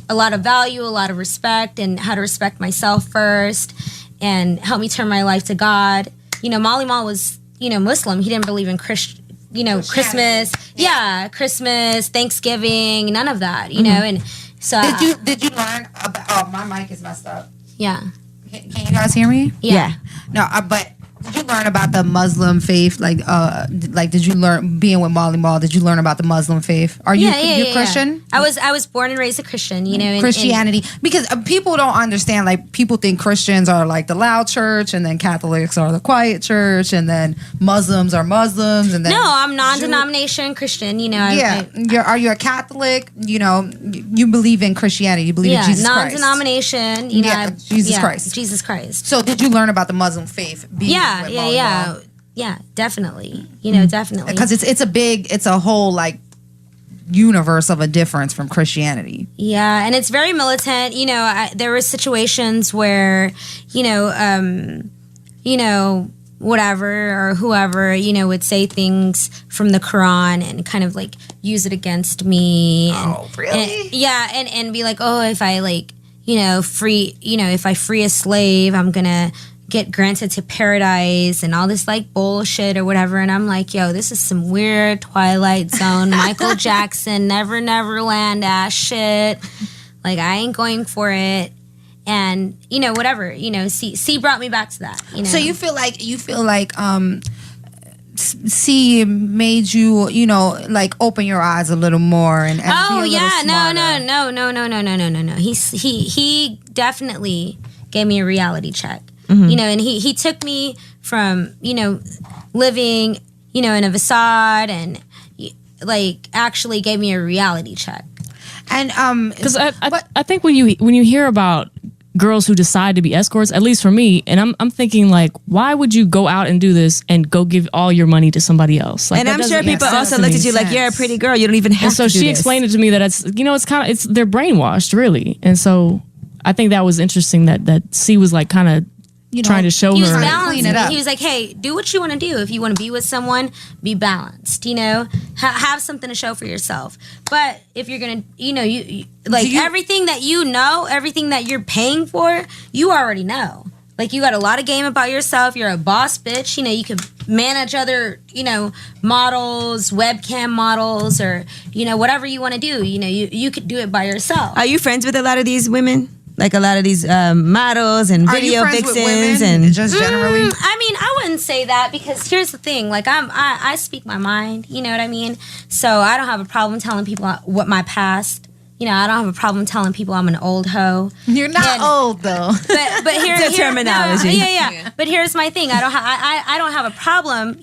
a lot of value, a lot of respect, and how to respect myself first, and helped me turn my life to God. Molly Mall was, Muslim. He didn't believe in Christmas. Yeah, Christmas, Thanksgiving, none of that, and so Did you learn about? Oh, my mic is messed up. yeah. Can you guys hear me? Yeah. No, but did you learn about the Muslim faith? Like did you learn being with Molly Mall? Did you learn about the Muslim faith? Are you Christian? I was born and raised a Christian, and Christianity, because people don't understand. Like, people think Christians are like the loud church, and then Catholics are the quiet church, and then Muslims are Muslims, and then no, I'm non-denomination Christian. Are you a Catholic? You believe in Christianity. You believe in Jesus Christ. Non-denomination. Jesus Christ. So did you learn about the Muslim faith? Yeah, definitely. Definitely. Because it's a whole like universe of a difference from Christianity. Yeah, and it's very militant. There were situations where, whatever or whoever, would say things from the Quran and kind of like use it against me. Oh, really? And be like, oh, if I like, if I free a slave, I'm gonna get granted to paradise and all this like bullshit or whatever. And I'm like, yo, this is some weird Twilight Zone, Michael Jackson, Never Neverland ass shit. Like, I ain't going for it. And, whatever, C brought me back to that. So you feel like C made you, like open your eyes a little more and be a little smarter. No. He definitely gave me a reality check. And he took me from, living, in a facade, and like actually gave me a reality check. And because I think when you hear about girls who decide to be escorts, at least for me, and I'm thinking like, why would you go out and do this and go give all your money to somebody else? Like, and I'm sure people also looked at you like, you're a pretty girl, you don't even have to do this. So she explained it to me that they're brainwashed, really. And so I think that was interesting that C was like kind of trying to show he was her. balancing it. He was like, hey, do what you want to do. If you want to be with someone, be balanced, have something to show for yourself. But if you're going to, everything that everything that you're paying for, you already know. Like, you got a lot of game about yourself. You're a boss bitch. You can manage other, models, webcam models, or, whatever you want to do. You could do it by yourself. Are you friends with a lot of these women? Like a lot of these models and video vixens, and just generally. I mean, I wouldn't say that, because here's the thing: like, I speak my mind. You know what I mean? So I don't have a problem telling people what my past, I don't have a problem telling people I'm an old hoe. You're not old though. But here's The terminology. Yeah. But here's my thing. I don't have a problem,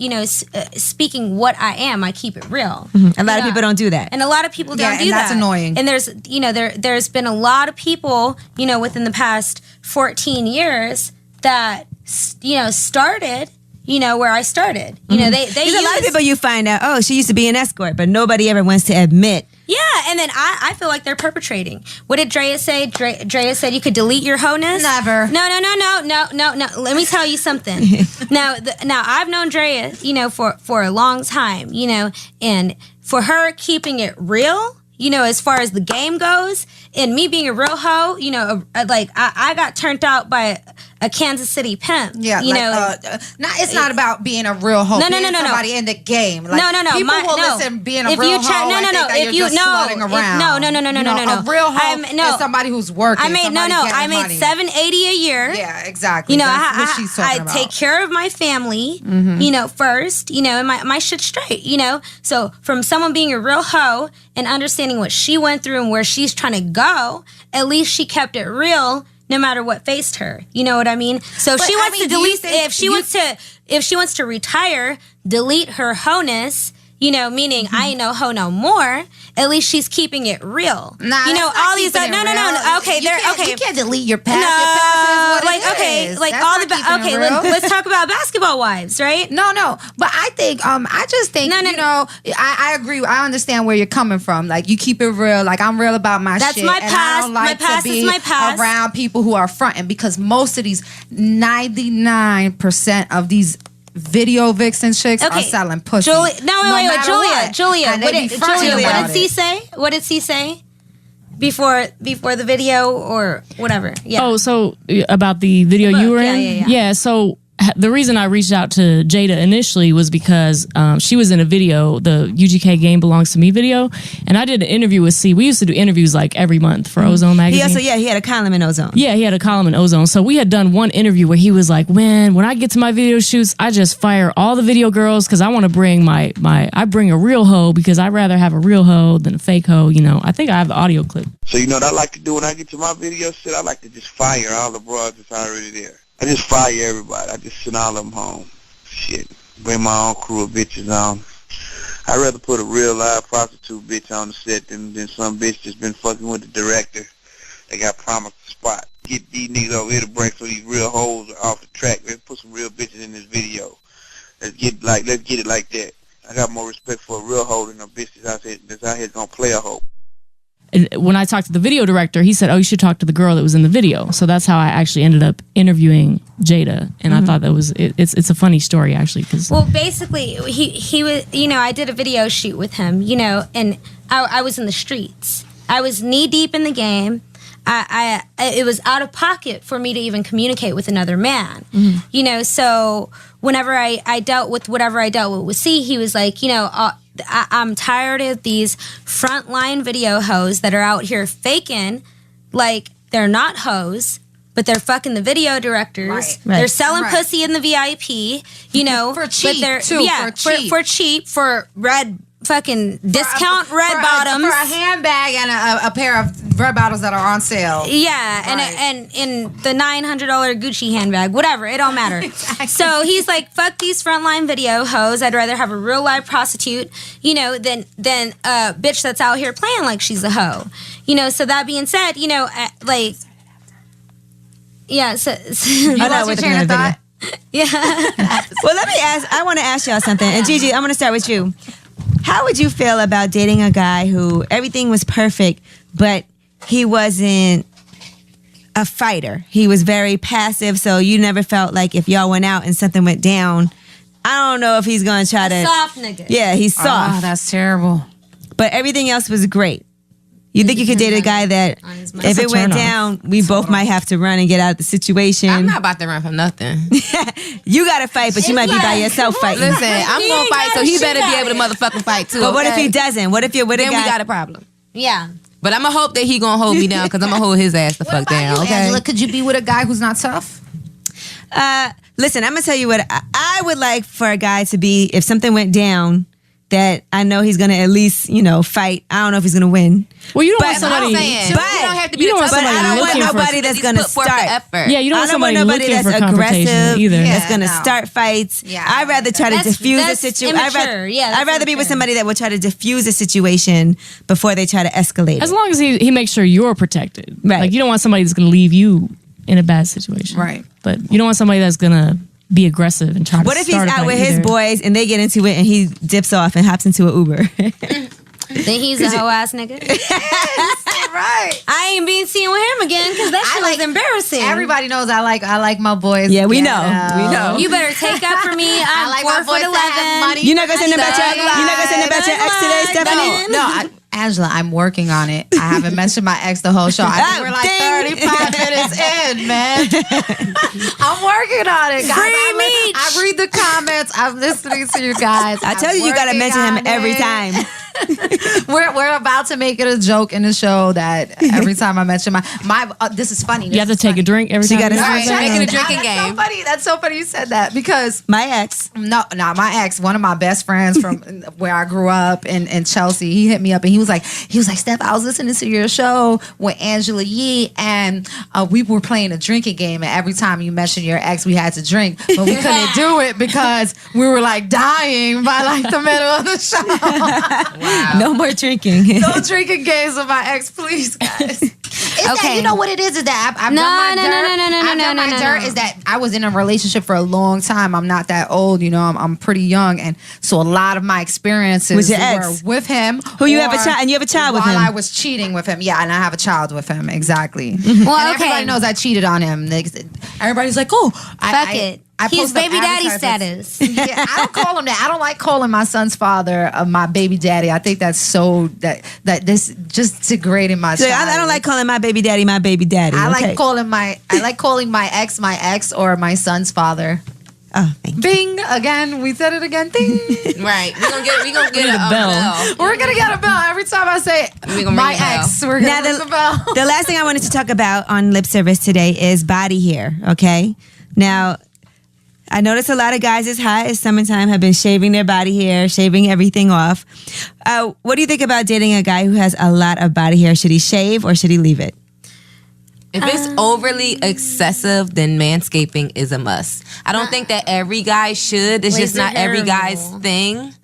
speaking what I am. I keep it real. A lot of people don't do that. And a lot of people don't do and that. that's annoying. And there's been a lot of people, within the past 14 years that, started, where I started. There's a lot of people you find out, oh, she used to be an escort, but nobody ever wants to admit. Yeah, and then I feel like they're perpetrating. What did Drea say? Drea said you could delete your wholeness? Never. No. Let me tell you something. Now I've known Drea, for a long time, and for her keeping it real, as far as the game goes, and me being a real hoe, I got turned out by a Kansas City pimp. Yeah, it's not about being a real hoe. No. Somebody in the game. Like, no. People will listen. Being a real hoe. If you slutting around. No. A real hoe is somebody who's working. I made $780 a year. Yeah, exactly. That's what she's talking about. I take care of my family. First. And my shit straight. So from someone being a real hoe and understanding what she went through and where she's trying to go, at least she kept it real. No matter what faced her, you know what I mean. So if she wants to delete, if she wants to retire, delete her hoe-ness. Meaning I ain't no hoe no more. At least she's keeping it real. Nah, all these. No. Okay, you can't delete your past. No, your past is what it is. Let's talk about basketball wives, right? No. But I think, I just think, I agree. I understand where you're coming from. Like, you keep it real. Like, I'm real about my That's shit. my and past. I don't like My past to be is my past. around people who are fronting, because most of these 99% of these video vixen chicks are selling pussy. Julia, Julia. And What they did be fronting about C say? What did C say? Before the video or whatever. Yeah. Oh, so about the video you were in? Yeah. So the reason I reached out to Jada initially was because she was in a video, the UGK Game Belongs to Me video, and I did an interview with C. We used to do interviews like every month for Ozone magazine. He had a column in Ozone. Yeah, he had a column in Ozone. So we had done one interview where he was like, when I get to my video shoots, I just fire all the video girls because I want to bring I bring a real hoe because I'd rather have a real hoe than a fake hoe. I think I have the audio clip. So what I like to do when I get to my video shit, I like to just fire all the broads that's already there. I just fire everybody. I just send all of them home. Shit. Bring my own crew of bitches on. I'd rather put a real live prostitute bitch on the set than some bitch that's been fucking with the director. They got promised a spot. Get these niggas over here to bring some of these real hoes off the track. Let's put some real bitches in this video. Let's get it like that. I got more respect for a real hoe than a bitch that's out here gonna play a hoe. When I talked to the video director, he said, "Oh, you should talk to the girl that was in the video." So that's how I actually ended up interviewing Jada, and I thought that was it's a funny story actually. Cause basically, he was I did a video shoot with him, and I was in the streets. I was knee deep in the game. It was out of pocket for me to even communicate with another man, So whenever I dealt with whatever I dealt with C, he was like, I'm tired of these frontline video hoes that are out here faking like they're not hoes, but they're fucking the video directors. Right. They're selling pussy in the VIP, for cheap, for cheap, for red fucking discount red bottoms. For a handbag and a pair of red bottoms that are on sale. Yeah, and the $900 Gucci handbag, whatever, it don't matter. Exactly. So he's like, fuck these frontline video hoes. I'd rather have a real live prostitute, than a bitch that's out here playing like she's a hoe. So that being said, yeah. So you lost your train of thought? Yeah. Well, I want to ask y'all something. And Gigi, I'm going to start with you. How would you feel about dating a guy who everything was perfect, but he wasn't a fighter? He was very passive, so you never felt like if y'all went out and something went down, I don't know if he's going to try to... Soft nigga. Yeah, he's soft. Oh, that's terrible. But everything else was great. You think you could date a guy that if it went down, we both might have to run and get out of the situation? I'm not about to run from nothing. You got to fight, but you might be by yourself fighting. Listen, I'm going to fight, so he better be able to motherfucking fight too. But what if he doesn't? What if you're with a guy? Then we got a problem. Yeah. But I'm going to hope that he going to hold me down because I'm going to hold his ass the fuck down, okay? Angela, could you be with a guy who's not tough? Listen, I'm going to tell you what I would like for a guy to be, if something went down, that I know he's gonna at least, fight. I don't know if he's gonna win. Well, you don't But want somebody. I'm saying, but you don't have to be you don't the want tough But somebody I don't want looking for- nobody that's gonna Put forth the start. effort. Yeah, you don't I want don't want somebody nobody looking that's for confrontation aggressive either. that's gonna no. start fights. Yeah, I'd rather try to That's- diffuse the that's situation. immature. Yeah, that's I'd rather be with immature. somebody that will try to diffuse the situation before they try to escalate. As it. long as he makes sure you're protected. Right. Like you don't want somebody that's going to leave you in a bad situation. Right. But you don't want somebody that's going to be aggressive and try to What if he's start a out fight with his either. boys and they get into it and he dips off and hops into an Uber? Then he's a hoe ass nigga. Right. I ain't being seen with him again because that shit was embarrassing. Everybody knows I like my boys. Yeah, we know. ghetto. We know. You better take up for me. I'm I like my 4 foot boys to have 11. money. You're not gonna send them about your. You're not gonna send them about your ex today, Stephanie. Angela, I'm working on it. I haven't mentioned my ex the whole show. I think we're like ding. 35 minutes in, man. I'm working on it, guys. I read the comments. I'm listening to you guys. I tell you, you gotta mention him every time. We're about to make it a joke in the show that every time I mention my this is funny. You have to take a drink every She time. gotta you say say it. that? Make it a drinking That's so game. funny. That's so funny you said that because My ex. no, not my ex. One of my best friends from where I grew up in Chelsea. He hit me up and he was like, Steph, I was listening to your show with Angela Yee, and we were playing a drinking game. And every time you mentioned your ex, we had to drink, but we couldn't do it because we were like dying by like the middle of the show. Wow. No more drinking. No drinking games with my ex, please, guys. Okay. You know what it is? Is that I've No, done my no, dirt. no, no, no, no, I've done no, my no, dirt no. is that I was in a relationship for a long time. I'm not that old, I'm pretty young, and so a lot of my experiences Was your were ex? with him. Who you have a or child, and you have a child with while him. I was cheating with him. Yeah, and I have a child with him. Exactly. Well, And okay. everybody knows I cheated on him. Everybody's like, oh, Fuck it. I He's post up baby daddy advertisements. status. Yeah, I don't call him that. I don't like calling my son's father my baby daddy. I think that's so that this just degrading my So child. I don't like calling my baby daddy my baby daddy. I okay? like calling my ex or my son's father. Oh, thank you. Bing again. We said it again. Ding. Right. We're gonna get a bell. We're gonna get a bell every time I say We gonna my ring the bell. ex. We're gonna Now, ring the bell. The last thing I wanted to talk about on lip service today is body hair. Okay. Now, I notice a lot of guys as hot as summertime have been shaving their body hair, shaving everything off. What do you think about dating a guy who has a lot of body hair? Should he shave or should he leave it? If it's overly excessive, then manscaping is a must. I don't think that every guy should. It's just Laser not hair every guy's removal. thing.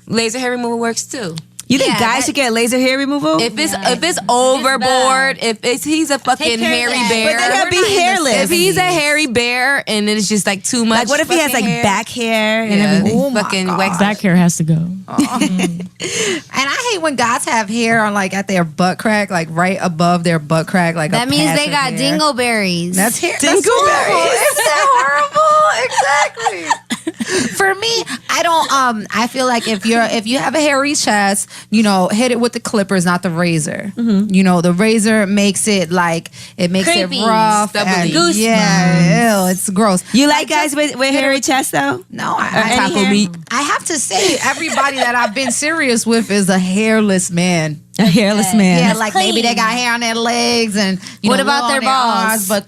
Laser hair removal works too. You think Yeah, guys that- should get laser hair removal? If it's overboard, if he's a fucking care of hairy that. bear, But then he'll We're be not in the hairless. if he's a hairy bear and it's just like too much, like, what if he has fucking like hair, back hair and yeah, everything? Oh my fucking God. wax Back hair has to go. And I hate when guys have hair on like at their butt crack, like right above their butt crack, like That a means patch they of got hair. dingleberries. That's hair. That's Dingleberries. horrible. Isn't that horrible? Exactly. For me, I don't. I feel like if you have a hairy chest, hit it with the clippers, not the razor. The razor makes it Creepy. it rough. Stubbly. and- Goosebumps. Yeah, ew, it's gross. You like guys with hairy chest though? No, any hair? I have to say, everybody that I've been serious with is a hairless man. A hairless man. Yeah, That's like clean. maybe they got hair on their legs and What know, about on their balls? arms, but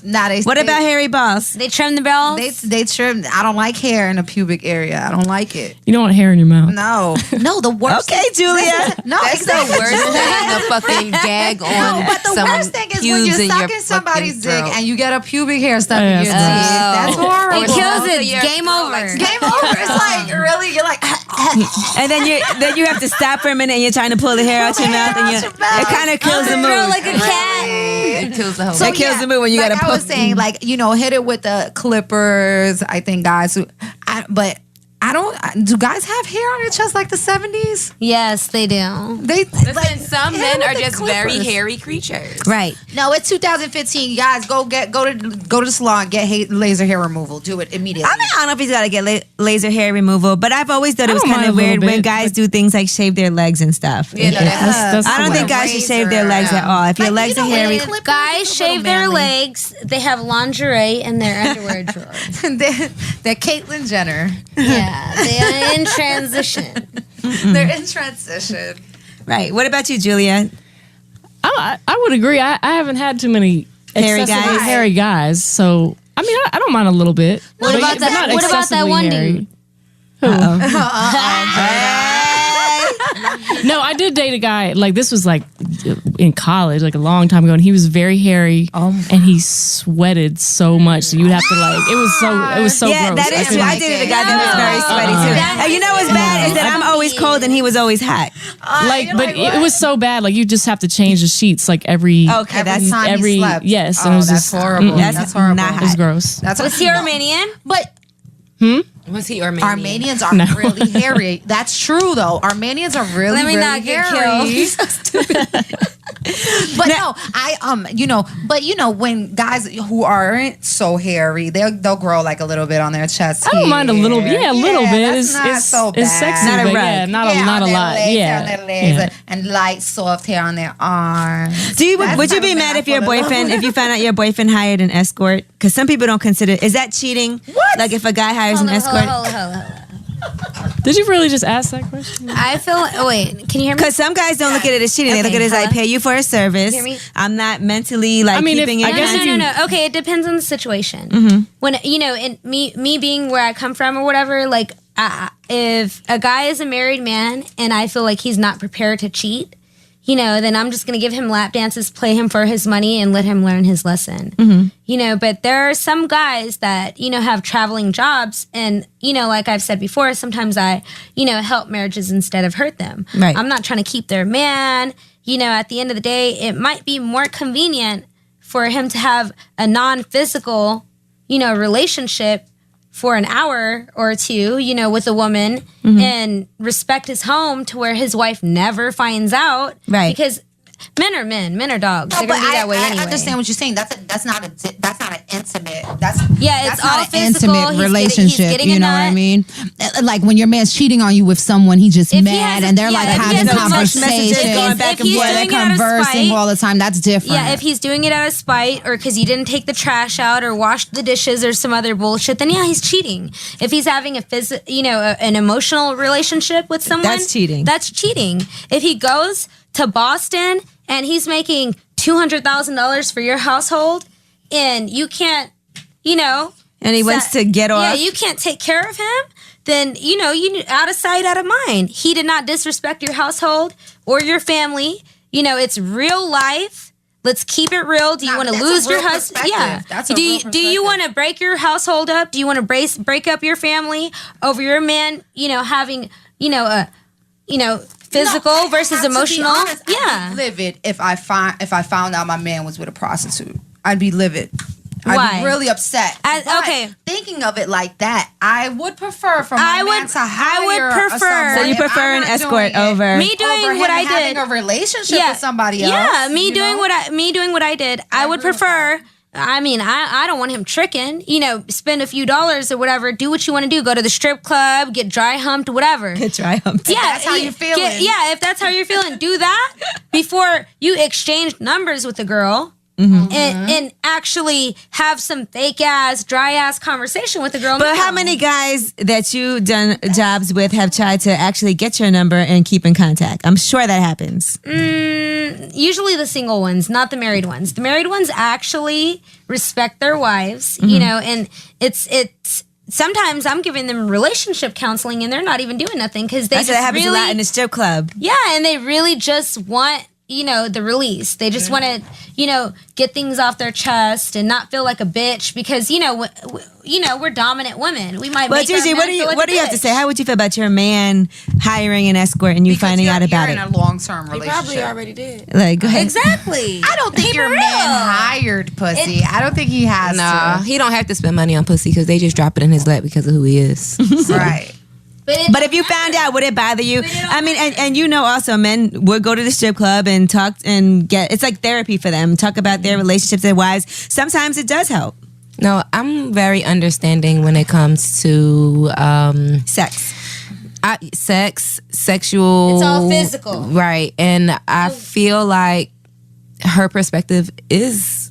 now they. What about hairy balls? They trim the balls. They trim? I don't like hair in the pubic area. I don't like it. You don't want hair in your mouth. No, the worst. Okay, Julia. No, That's exactly. the worst thing to fucking gag on. No, but the someone's worst thing is when pubes you're in your sucking somebody's fucking dick throat. and you get a pubic hair stuck Oh, in yeah, your teeth. that's That's horrible. It kills So it. your Game throat, over. like, Game over. It's like really, you're like. And then you have to stop for a minute and you're trying to pull the hair out your mouth and it kind of kills the mood. Throw like a cat. It kills the whole. That kills the mood when you like gotta I was poke- saying, hit it with the clippers. I think guys who, but I don't. Do guys have hair on their chest like the 70s? Yes, they do. They Listen, some hit men with are the just very clippers. hairy creatures. Right. No, it's 2015. Guys, go to the salon, get laser hair removal. Do it immediately. I don't know if he's got to get laser hair removal, but I've always thought it I was don't kind mind of a little weird when bit, guys but- do things like shave their legs and stuff. Yeah, no, That's I don't the think way. guys should shave their legs at all. If your legs are hairy, Guys shave their legs. They have lingerie in their underwear drawer. they're Caitlyn Jenner. Yeah, they are in transition. They're in transition. right. What about you, Julia? I would agree. I haven't had too many Hairy excessively guys? hairy guys. So I mean, I don't mind a little bit. What But about not that? What about that excessively one hairy. dude? No, I did date a guy, like this was like in college, like a long time ago, and he was very hairy and he sweated so much. So you'd have to like, it was so Yeah, gross. that is true. I dated a guy that was very sweaty too. And you know what's bad is that I'm always cold and he was always hot. It was so bad. Like you just have to change the sheets like every Okay, time he slept. yes, and it was that's just horrible. That's horrible. not it was hot. gross. Was he Armenian? But Was he Armenian? Armenians are really hairy. That's true, though. Armenians are really, Let me really not get hairy. killed. But no, but when guys who aren't so hairy, they'll grow like a little bit on their chest. I don't mind a little bit. Yeah, a little bit. That's not so bad. It's sexy, Not a but rug. yeah, not a on their lot. legs, Yeah. on their legs, and light soft hair on their arms. Would you be mad if your boyfriend, if you found out your boyfriend hired an escort? Because some people don't consider, is that cheating? What? Like if a guy hires an escort? Hold on. Did you really just ask that question? I feel. Oh wait, can you hear me? Because some guys don't look at it as cheating. They look at it as I pay you for a service. Hear me? I'm not mentally like I mean, keeping if- it. I guess if you- No. Okay, it depends on the situation. When and me being where I come from or whatever, like if a guy is a married man and I feel like he's not prepared to cheat, then I'm just gonna give him lap dances, play him for his money, and let him learn his lesson. But there are some guys that have traveling jobs, and like I've said before, sometimes I help marriages instead of hurt them. Right. I'm not trying to keep their man. At the end of the day, it might be more convenient for him to have a non-physical, relationship for an hour or two, with a woman and respect his home to where his wife never finds out. Right. Because men are men, men are dogs. They're but gonna be that way I anyway. understand what you're saying. That's not an intimate. That's It's all not an physical. intimate He's relationship. getting a You know what I nut. mean? Like when your man's cheating on you with someone, he's just If he mad, has- and they're yeah, like if he having has a text messages conversations. going back and he's forth. They're doing it out of conversing spite- all the time. That's different. Yeah, if he's doing it out of spite or because he didn't take the trash out or wash the dishes or some other bullshit, then he's cheating. If he's having an emotional relationship with someone, That's cheating. That's cheating. If he goes to Boston and he's making $200,000 for your household and you can't, And he wants to get off. Yeah, you can't take care of him. Then you out of sight, out of mind. He did not disrespect your household or your family. It's real life. Let's keep it real. Do you want to that's a lose your real husband? perspective. Yeah. That's a do real you perspective. want to break your household up? Do you want to break up your family over your man? Having physical versus emotional. Honest, Yeah. I'd be livid if I found out my man was with a prostitute. I'd be livid. I'd Why? be really upset. But okay, thinking of it like that, I would prefer for my man to hire I would prefer- So you if prefer I'm an not escort doing it, over Me doing over what him I having did. a relationship with somebody else. Yeah, me doing know? what I did. I would agree with prefer. I mean, I don't want him tricking. Spend a few dollars or whatever. Do what you want to do. Go to the strip club, get dry humped, whatever. Get dry humped. Yeah, that's how you're feeling. If that's how you're feeling, do that before you exchange numbers with the girl. And actually have some fake ass, dry ass conversation with the girl. But how many guys that you done jobs with have tried to actually get your number and keep in contact? I'm sure that happens. Usually the single ones, not the married ones. The married ones actually respect their wives, and it's sometimes I'm giving them relationship counseling and they're not even doing nothing because they That's what just happens really a lot in the strip club. yeah, and they really just want the release. They just want to get things off their chest and not feel like a bitch because we're dominant women. We might. But make our Gigi, men what do feel like you a have to bitch. say? How would you feel about your man hiring an escort and you finding out about you're it? in a long-term relationship. already did. Like, go ahead. Exactly. I don't think Keep your it real. man hired pussy. I don't think he has Nah, to. he don't have to spend money on pussy because they just drop it in his lap because of who he is. Right. But if you found out, would it bother you? I mean, and also men would go to the strip club and talk and it's like therapy for them. Talk about their relationships, their wives. Sometimes it does help. No, I'm very understanding when it comes to Sex. sexual. It's all physical. Right. And I feel like her perspective is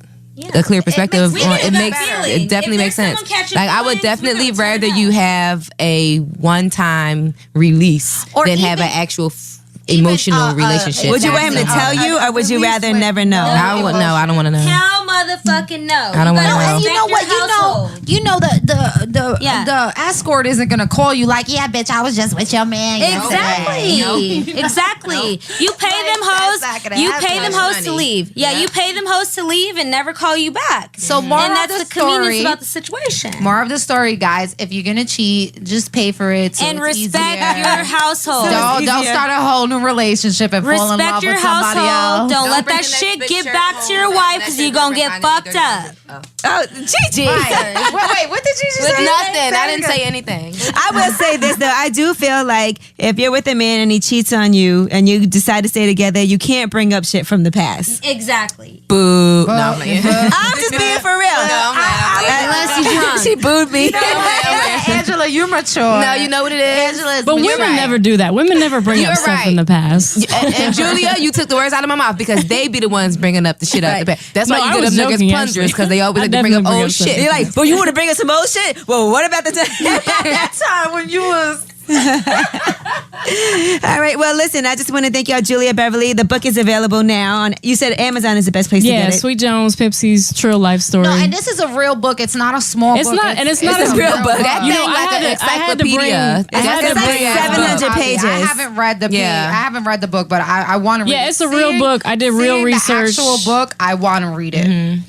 a clear perspective. It definitely makes sense. Like I would definitely rather you have a one-time release Or than have even- an actual emotional relationship. Would you want him to tell you, or would you rather never know? I would know. I don't want to know. Hell motherfucking no. I don't wanna know. And you know what? you know the Yeah. escort isn't gonna call you like, yeah, bitch, I was just with your man Exactly. Exactly. You pay them hoes. That's not gonna You happen. pay them hoes to leave. Yeah, you pay them hoes to leave and never call you back. So moral and of that's the the convenience story- about the situation. More of the story, guys. If you're gonna cheat, just pay for it. So and it's respect easier. your household. Don't start a whole new relationship and fall in Respect love your with somebody household. else. Don't let bring that the next shit big get shirt back to home your and wife that because shit you're gonna bring get behind fucked you up. Oh, Gigi. Right. wait, what did you just With say? nothing. I didn't say anything. I will say this though. I do feel like if you're with a man and he cheats on you and you decide to stay together, you can't bring up shit from the past. Exactly. Boo. No, I'm playing. I'm just being for real. Unless you drunk. She booed me. Angela, you're mature. No, you know what it is? Angela is But mature. women never do that. Women never bring You're up stuff right. from the past. And Julia, you took the words out of my mouth because they be the ones bringing up the shit out the past. That's No, why I you get was them niggas joking, plungers actually. because they always I like to bring up definitely bring old up stuff. shit. You're like, well, you want to bring us some old shit? Well, what about the time? that time when you was. All right. Well, listen, I just want to thank y'all, Julia Beverly. The book is available now on, you said Amazon is the best place to Yeah, get it. Sweet Jones, Pipsy's True Life Story. No, and this is a real book. It's not a small It's book. not, and it's not a real book. That You thing know, like an I had to bring. encyclopedia. I had It's to like bring. 700 pages. I haven't read the Yeah. I haven't read the book, but I want to read it. Yeah, it's a real book. I did real Seeing research. The actual book, I want to read it.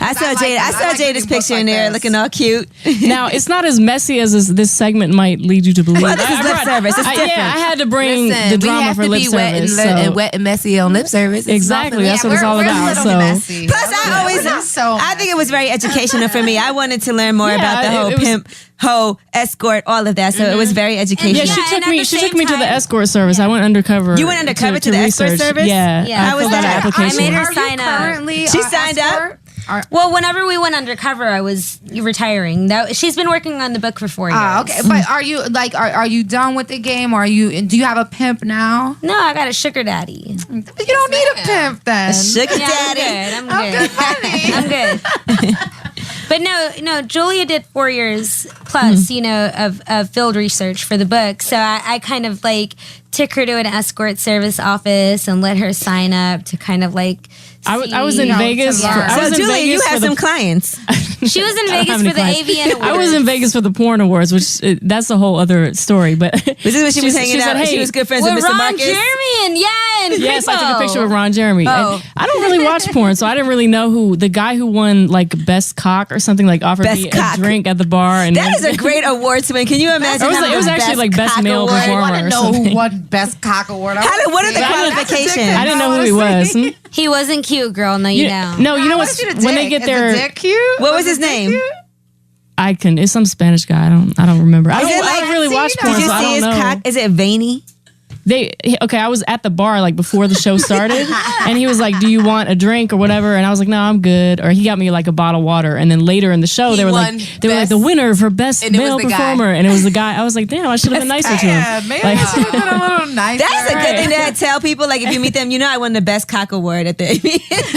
I saw like Jada. that. I I saw like Jada's reading books picture like in there, this. looking all cute. Now, it's not as messy as this segment might lead you to believe. Well, this is lip service. It's different. Yeah, I had to bring Listen, the we drama have for to lip be wet and, service. and So. wet and messy on lip service. It's Exactly. nothing- That's what it's all we're about. a little So. messy. Plus, I always, We're not so I think it was very educational for me. I wanted to learn more Yeah, about the whole it was- pimp, hoe, escort, all of that. So it was very educational. Yeah, Yeah, she and took at me. the She same took me to the time- escort service. I went undercover. You went undercover to the escort research. service? Yeah. Yeah. I How was filled out that? an I application. made her Are sign you up. currently She a signed up? escort? Well, whenever we went undercover, I was retiring. She's been working on the book for 4 years. Okay, but are you like are you done with the game? Or are you? Do you have a pimp now? No, I got a sugar daddy. You don't need a pimp then. Sugar Yeah, daddy. I'm good. I'm good. But no, Julia did 4 years plus, of field research for the book. So I kind of like took her to an escort service office and let her sign up to kind of like. I was in see, Vegas. to For, learn. I was So, in Julia, Vegas you for have the some clients. She was in I don't Vegas have for any the clients. AVN Awards. I was in Vegas for the porn awards, which that's a whole other story. But Was this when she was hanging said, out? "Hey, She was good friends with with Mr. Ron Marcus? Jeremy and Yes, I took a Creepo. picture with Ron Jeremy. Oh. And I don't really watch porn, so I didn't really know who the guy who won like best cock or something like offered Best me cock. a drink at the bar. And That is a great award to win. Can you imagine? It was- having it was the actually like best cock male award? performer. I want to or know something. who won Best Cock Award. What are the I didn't- qualifications? I didn't know who he was. He wasn't cute, girl. No, you don't. No, you know What what's is it, a when they dick? get Is their the dick cute? What was his the dick name? cute? I can. It's some Spanish guy. I don't remember. I Is it don't like- really watch Did porn, Did you so I see don't his know. cock? Is it veiny? Okay, I was at the bar like before the show started, and he was like, "Do you want a drink or whatever?" And I was like, "No, I'm good." Or he got me like a bottle of water, and then later in the show, they were like, won "They were like the best- winner for best and it was male the guy. performer," and it was the guy. I was like, "Damn, I should have been nicer to him." Yeah, maybe Like- I should have been a little nicer. That's a good thing to tell people. Like if you meet them, I won the best cock award at the.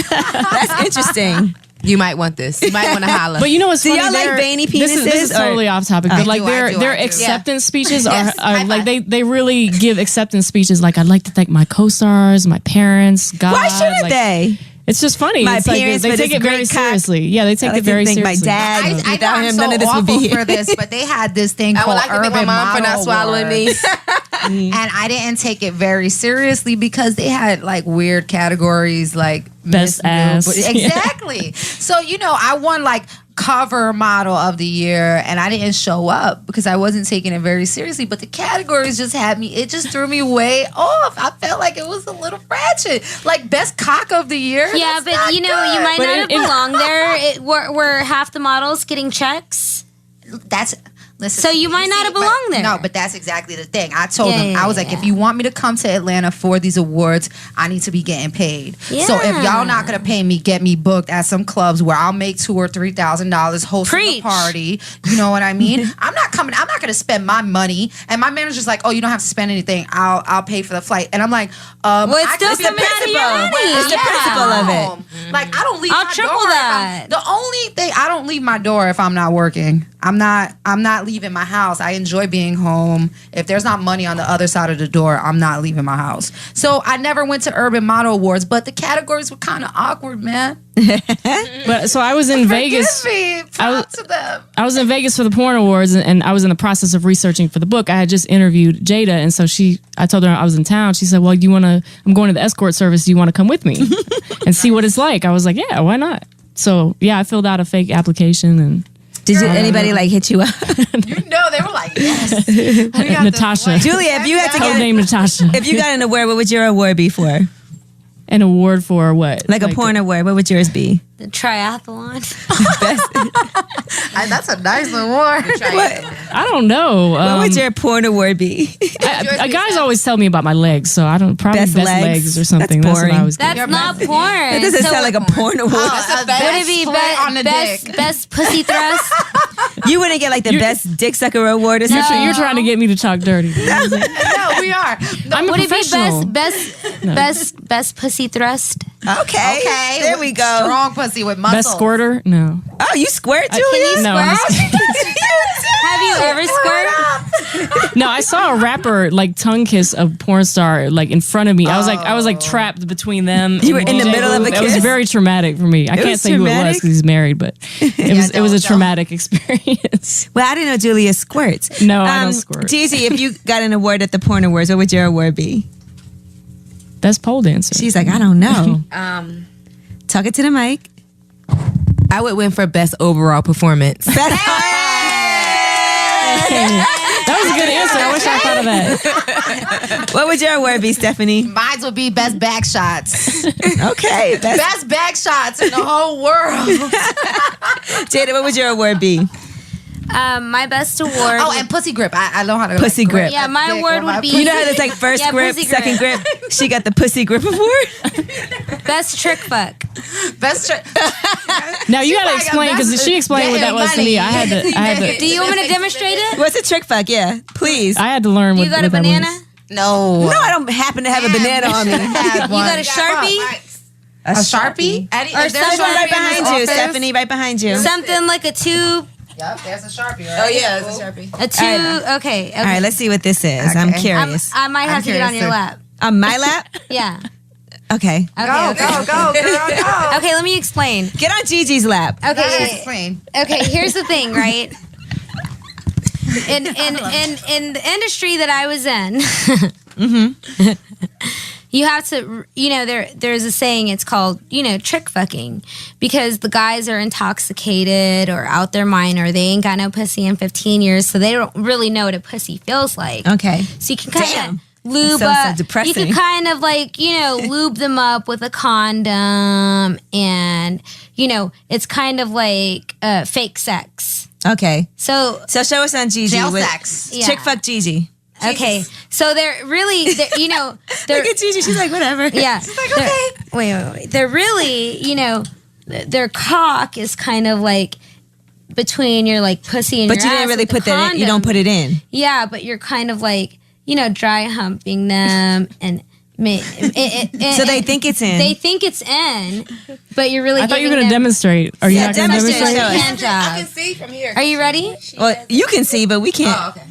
That's interesting. You might want this. You might want to holla. But you know what's Do funny? y'all like They're- veiny This is penises, or- totally off topic, but like do, their I do, their I do. acceptance speeches Yes, are high like five. they really give acceptance speeches. Like I'd like to thank my co-stars, my parents, God. Why shouldn't like, they? It's just funny. My It's like parents they for take this it very great cock. seriously. Yeah, they take I like it very to thank seriously. my dad. I know Without I'm him, so none of this would be awful here. for this, but they had this thing I would called like to thank Urban my mom for Model not swallowing me. Awards. And I didn't take it very seriously because they had like weird categories like Best Miss New ass. Booty. Exactly. So I won like cover model of the year, and I didn't show up because I wasn't taking it very seriously. But the categories just had me. It just threw me way off. I felt like it was a little ratchet. Like best cock of the year. Yeah, That's but not you good. might But not have belonged there. Were half the models getting checks? That's listen. So you might not have belonged there. No, but that's exactly the thing. I told Yeah, them, yeah, I was like, yeah. if you want me to come to Atlanta for these awards, I need to be getting paid. So if Yeah. y'all not gonna pay me, get me booked at some clubs where I'll make $2,000 or $3,000 hosting Preach. a party. You know what I mean? I'm not coming. I'm not gonna spend my money. And my manager's like, oh, you don't have to spend anything. I'll pay for the flight. And I'm like, Well, it's I still can- coming out of your money. It's the Yeah. principle of it. Like I don't leave. I'll my triple door if that. the only thing I don't leave my door if I'm not working. I'm not leaving my house. I enjoy being home. If there's not money on the other side of the door, I'm not leaving my house. So I never went to Urban Model Awards, but the categories were kind of awkward, man. But so I was in Vegas. Forgive me. Proud to them. I was in Vegas for the Porn Awards, and I was in the process of researching for the book. I had just interviewed Jada, and so I told her I was in town. She said, "Well, I'm going to the escort service. Do you want to come with me and see what it's like?" I was like, "Yeah, why not?" So yeah, I filled out a fake application and. Did anybody like hit you up? They were like, yes. We got Natasha. Julia, if you had to Codename Natasha. if you got an award, what would your award be for? An award for what? Like a porn award, what would yours be? The triathlon. That's a nice award. I don't know. What would your porn award be? Guys always tell me about my legs, so I don't probably Best best legs? legs or something. That's That's what I boring. was. That's not porn. It doesn't sound like a porn award. Would Would it be best pussy thrust? You wouldn't get like the best dick sucker award or something? You're trying to get me to talk dirty. No, we are. I'm a Would it be professional. best pussy thrust? Okay. There we go. Strong pussy with muscles. Best squirter? No. Oh, you squirt, Can you Julia? No, I'm squirt? Have you ever squirt? No, I saw a rapper like tongue kiss a porn star like in front of me. I was like trapped between them. You and were in the DJ middle of a It was kiss? very traumatic for me. I can't was say who it was traumatic? because he's married, but it was a traumatic experience. Well, I didn't know Julia squirts. No, I don't squirt. Gigi, if you got an award at the porn awards, what would your award be? Best pole dancer. She's like, I don't know. Talk it to the mic. I would win for best overall performance. Best That was a good answer. I wish I thought of that. What would your award be, Stephanie? Mine would be best back shots. Okay. Best back shots in the whole world. Jada, what would your award be? My best award. Oh, and pussy grip. I know how to Pussy grip. Yeah, my award would be You know how there's like first Yeah, grip, pussy grip. second grip? She got the pussy grip award? best trick fuck. best. Now you gotta like a explain because best- she explained what that was to me. I had to. Do you want me to demonstrate it? What's a trick fuck? Yeah, please. I had to learn what. You got a what that banana? was. No. No, I don't happen to have a banana on me. You got a Sharpie? A Sharpie? Eddie, Or is there a someone Sharpie Right in this behind you, office? Stephanie, right behind you. Something like a tube. Yep, there's a Sharpie, right? Oh, yeah, there's a Sharpie. A tube. Okay. All right, let's see what this is. I'm Okay. curious. I might have to get on your lap. On my lap? Yeah. Okay. Okay. Go, okay. go, go, girl, go. Okay, let me explain. Get on Gigi's lap. Okay. Explain. Okay, here's the thing, right? In the industry that I was in, you have to, there's a saying, it's called, trick fucking, because the guys are intoxicated or out their mind or they ain't got no pussy in 15 years, so they don't really know what a pussy feels like. Okay. So you can kind Damn. of lube That sounds so up. depressing. You can kind of like, lube them up with a condom, and it's kind of like fake sex. Okay. So So show us on Gigi. Jail with- sex. Yeah. Chick fuck Gigi. okay, so they're really, they're Look at Gigi. She's like, whatever. yeah. Wait. They're really, their cock is kind of like between your like pussy and But your you didn't ass really with the put that in. You condom. don't put it in. Yeah, but you're kind of like, dry humping them and. So they think it's in. They think it's in, but you're really. I thought you were giving gonna them- demonstrate. Are you Yeah, not gonna demonstrate. demonstrate? Show us. Hand job. I can see from here. Are you ready? Well, you can see, but we can't. Oh, okay.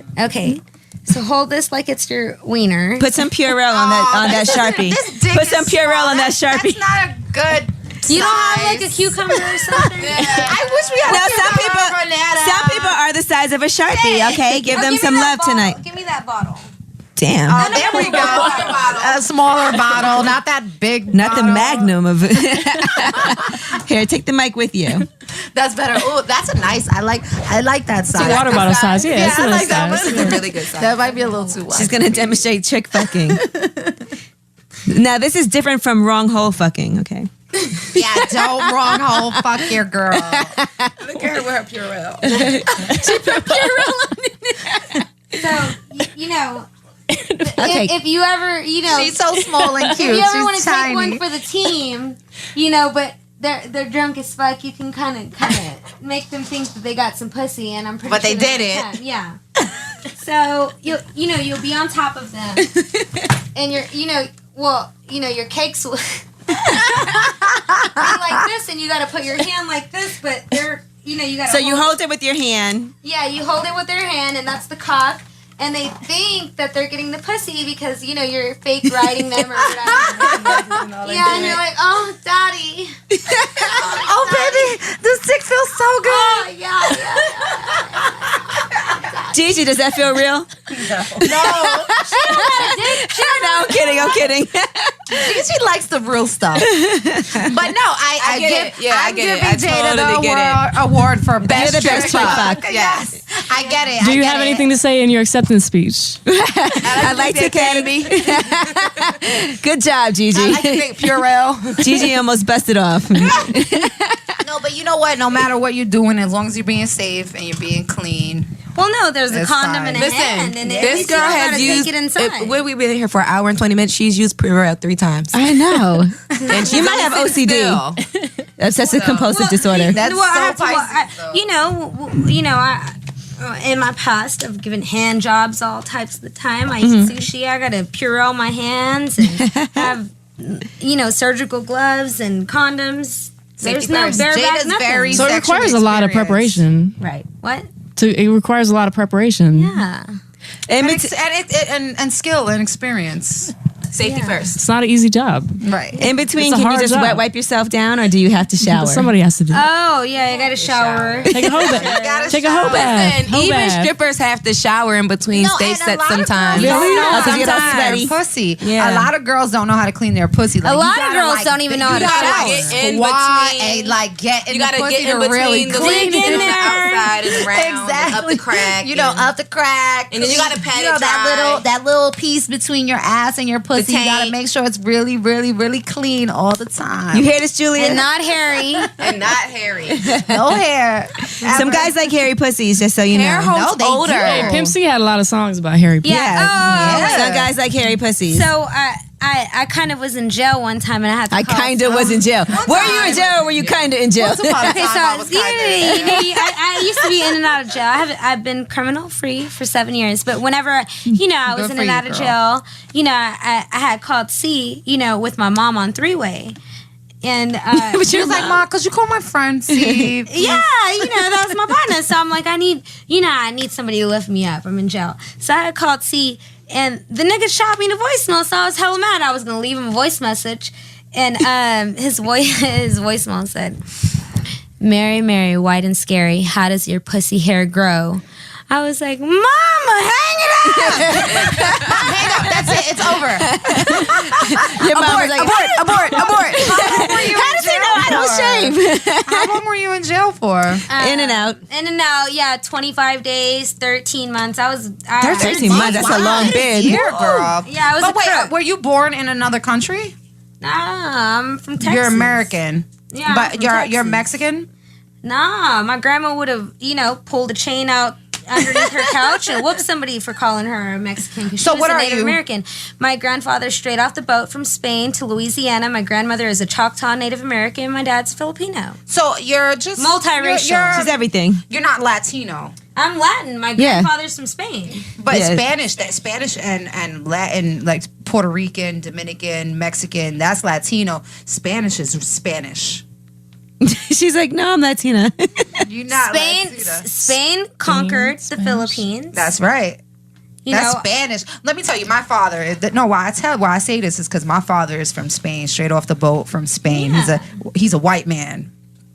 Okay. So hold this like it's your wiener. Put some Purell on that Sharpie. This dick Put some is Purell small. on that Sharpie. That's not a good. You don't have like a size. cucumber or something? I wish we had Now, a cucumber some people are the size of a Sharpie. Okay, give them some love tonight. Give me that bottle. Damn. Oh, there we go. A smaller bottle, not that big. Not the bottle. magnum of it. Here, take the mic with you. That's better. Oh, that's a nice. I like that size. It's a water bottle size. Yeah, it's a I nice like that size. one. Really good size. That might be a little too wide. She's gonna demonstrate trick fucking. Now this is different from wrong hole fucking. Okay. Yeah, don't wrong hole. Fuck your girl. Look at her with her Purell. So, Okay. if you ever, She's so small and cute. if you ever want She's to take tiny. one for the team, but they're drunk as fuck, you can kind of make them think that they got some pussy, and I'm pretty But sure they didn't. can. Yeah. So you'll be on top of them, and your cakes will be like this, and you got to put your hand like this, but they're you gotta. So you hold it with your hand. Yeah, you hold it with their hand, and that's the cock. And they think that they're getting the pussy because you're fake riding them or whatever. Yeah, and you're like, oh, daddy. Oh, baby, this dick feels so good. Oh, yeah. Gigi, does that feel real? No. No, I'm kidding. She likes the real stuff. But no, I get it. Yeah, I get it. I giving Jada totally the get award for best You're the best strip club. fuck. Yes, I get it. Do I you get have it. anything to say in your acceptance speech? I like the academy. Good job, Gigi. I like to make Purell. Gigi almost busted off. No, but you know what? No matter what you're doing, as long as you're being safe and you're being clean. Well, no, there's a It's condom fine. in a hand. And at this least girl you has gotta used. take it inside. When we've been here for an hour and 20 minutes, she's used Purell 3 times. I know. And she You might have OCD. Obsessive compulsive disorder. That's Well, I so have to, Pisces, though. in my past, I've given hand jobs all types of the time. I eat sushi. I got to Purell my hands and have, surgical gloves and condoms. There's no first. bareback Jada's nothing. very- So it Sexual requires a lot of experience. preparation. Right. What? It requires a lot of preparation. Yeah. And skill and experience. Safety first. It's not an easy job. Right. In between, It's a can you hard just job. wet wipe yourself down, or do you have to shower? Somebody has to do it. Oh, yeah, I got to shower. Take a whole bath. Take a whole bath. And Whole even bath. strippers have to shower in between stage sets sometimes. Really? Don't know Oh, 'cause how you to get all clean sweaty. their pussy. Yeah. A lot of girls don't know how to clean their pussy. Like, A you lot of gotta, girls like, don't even know how to you gotta, shower. like, Get in squat between- and like get in You the gotta pussy get in to really between the clean legs it. and outside and around, and up the crack. You know, and- up the crack. And then you gotta pat it that dry. little piece between your ass and your pussy. You gotta tank. make sure it's really, really, really clean all the time. You hear this, Julia? And not hairy. and not hairy. No hair. Some guys like hairy pussies, just so you Hair know. holds No, they odor. do. Hey, Pimp C had a lot of songs about Harry Potter. Yeah. Oh, Some guys like hairy pussies. So I kind of was in jail one time and I had to I call kind of some- was in jail. Were you in jail or were you kind of in jail? Okay, so I used to be in and out of jail. I've been criminal free for 7 years, but whenever I was Good in for and you, out of girl. jail, I had called C, with my mom on 3-way, and But She was like, "Ma, cause you call my friend Steve." yeah, that was my partner. So I'm like, I need somebody to lift me up. I'm in jail, so I had called C, and the nigga shot me in the voicemail. So I was hella mad. I was gonna leave him a voice message, and his voicemail said, "Mary, Mary, white and scary, how does your pussy hair grow?" I was like, "Mama, hang it up!" Hang up. That's it. It's over. Your mom was like, Abort. how does he know I don't shave? How long were you in jail for? In and out. In and out, yeah, 25 days, 13 months. I was 13 months, that's a long bid. Year, girl. Yeah, I was But a wait, crook. were you born in another country? Nah, I'm from Texas. You're American. Yeah, I'm But from you're Texas. Mexican? Nah, my grandma would have, pulled a chain out underneath her couch and whooped somebody for calling her a Mexican because So she was what a are Native you? American. My grandfather's straight off the boat from Spain to Louisiana. My grandmother is a Choctaw Native American. My dad's Filipino. So you're just Multiracial. She's everything. You're not Latino. I'm Latin. My Yeah. grandfather's from Spain. But Yeah. Spanish and Latin, like Puerto Rican, Dominican, Mexican, that's Latino. Spanish is Spanish. She's like, no, I'm Latina. You're not Spain conquered the Philippines. That's right. You That's know, Spanish. Let me tell you, my father. Why I say this is because my father is from Spain, straight off the boat from Spain. Yeah. He's a white man.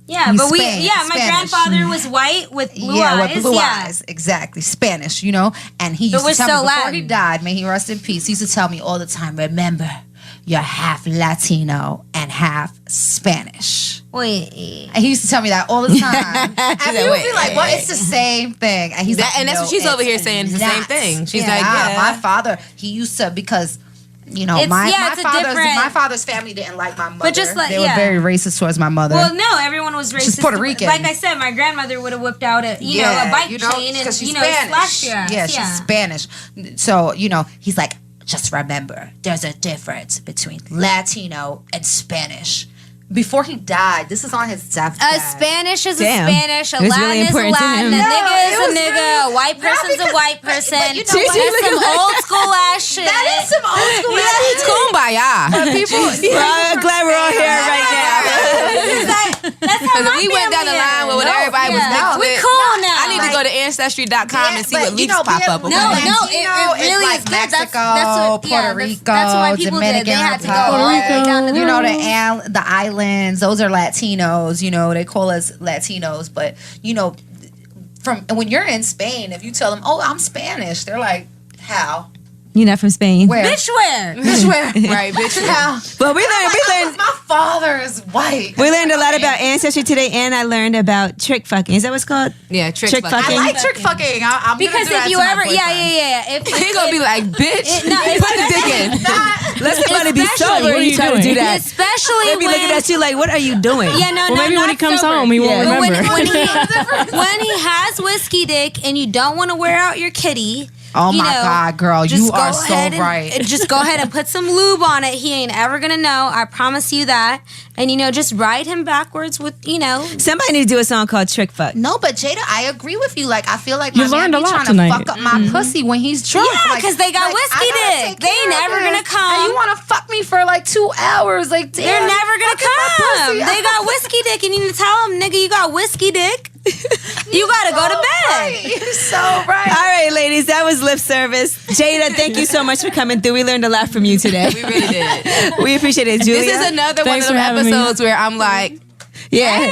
yeah, he's but my Spanish. grandfather was white with blue eyes. with blue eyes, exactly. Spanish, And he used to was tell so me before he Latin. died, may he rest in peace. He used to tell me all the time, remember, you're half Latino and half Spanish. Wait. And he used to tell me that all the time. And said, we would be "Wait, like, wait, well, wait." it's the same thing. And he's like, And that's "No, what she's over it's here saying. It's the same not." thing. She's like, "Nah, yeah. my father, he used to, because, It's- my it's a different- my father's family didn't like my mother. But just like- they were yeah. very racist towards my mother. Well, no, everyone was racist. She's Puerto Rican. Like I said, my grandmother would have whipped out a bike chain and 'cause she's slashed your ass. Yeah, she's Spanish. So, he's like, just remember, there's a difference between Latino and Spanish. before he died. This is on his deathbed. A Spanish is Damn. a Spanish, a It was Latin really is a important to Latin, him. a No, nigga it is a was nigga, really- a white person's a white person. but you know That's what? some old school ass shit. That is some old school shit. Kumbaya. People, Well, I'm glad we're all here right now. That's how Because my we went down the family line is. with what everybody was Yeah. mixed We with. cool now. I need to go to ancestry.com and see what leaks pop up. No, Okay? no, it really like is good. Mexico, Puerto Rico, that's why people did. They Dominican had to go Republic. all the way down to You know, the islands, those are Latinos. You know, they call us Latinos. But, you know, from when you're in Spain, if you tell them, oh, I'm Spanish, they're like, how? You're not from Spain. Where? bitch where? Bitch, where? Right, bitch. How? Well, we learned My father is white. we learned a lot about ancestry today, and I learned about trick fucking. Is that what it's called? Yeah, trick Trick fucking. fucking. I like trick fucking. I'm Because gonna do if that you to my ever, boyfriend. yeah. He gonna be like, bitch, No, put a dick in. Let somebody be Especially- sober What are when you you try to doing? do that. Especially They'll be when looking at you like, what are you doing? Yeah, no, Well, no, maybe when not he comes sober. home, he won't Yeah. But remember. when he has whiskey dick and you don't want to wear out your kitty. Oh you my know, God, girl, just you go are so ahead and- right. Just go ahead and put some lube on it. He ain't ever gonna know. I promise you that. And just ride him backwards with Somebody need to do a song called Trick Fuck. No, but Jada, I agree with you. Like, I feel like You my man learned be a lot trying tonight. to fuck up my pussy when he's drunk. Yeah, Like- 'cause they got like, whiskey I gotta dick. take They care of never this. gonna come. And you want to fuck me for like 2 hours? Like, damn, they're never gonna fucking my come. pussy. They got whiskey dick, and you need to tell them, nigga, you got whiskey dick. You gotta go to bed. Right. You're so right. All right, ladies, that was lip service. Jada, thank you so much for coming through. We learned a lot from you today. We really did. We appreciate it, Julia. This is another Thanks one for of having the me. episodes where I'm like, yeah.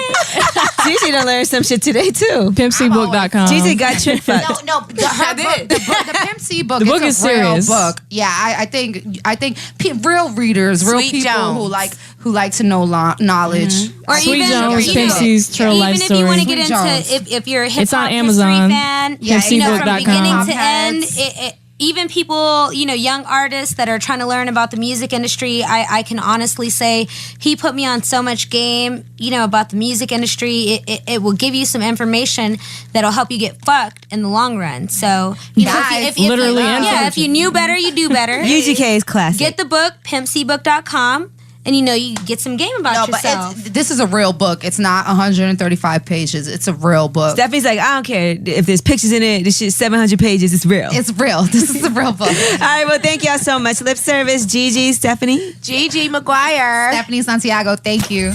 Gigi done learned some shit today too. PimpCbook.com. Gigi got trick fucked. No, her did. book, the Pimp C book. The book it's is a real serious. book. Yeah, I think real readers, real Sweet people Jones. who like to know knowledge. Or Sweet even, Jones, you Pimp know, C's True even Life if you want to Story. get Sweet into, Jones. if you're a hip It's on hop Amazon. history fan, Yeah, from PimpCbook.com. beginning to Heads. end, even people, young artists that are trying to learn about the music industry, I can honestly say he put me on so much game, about the music industry. It will give you some information that'll help you get fucked in the long run. So, Guys, literally and if you knew better, you do better. UGK is classic. Get the book, pimpcbook.com, and you get some game about No, but yourself. this is a real book. It's not 135 pages. It's a real book. Stephanie's like, I don't care if there's pictures in it. This shit's 700 pages. It's real. It's real. This is a real book. All right, well, thank y'all so much. Lip service, Gigi, Stephanie. Gigi McGuire. Stephanie Santiago, thank you.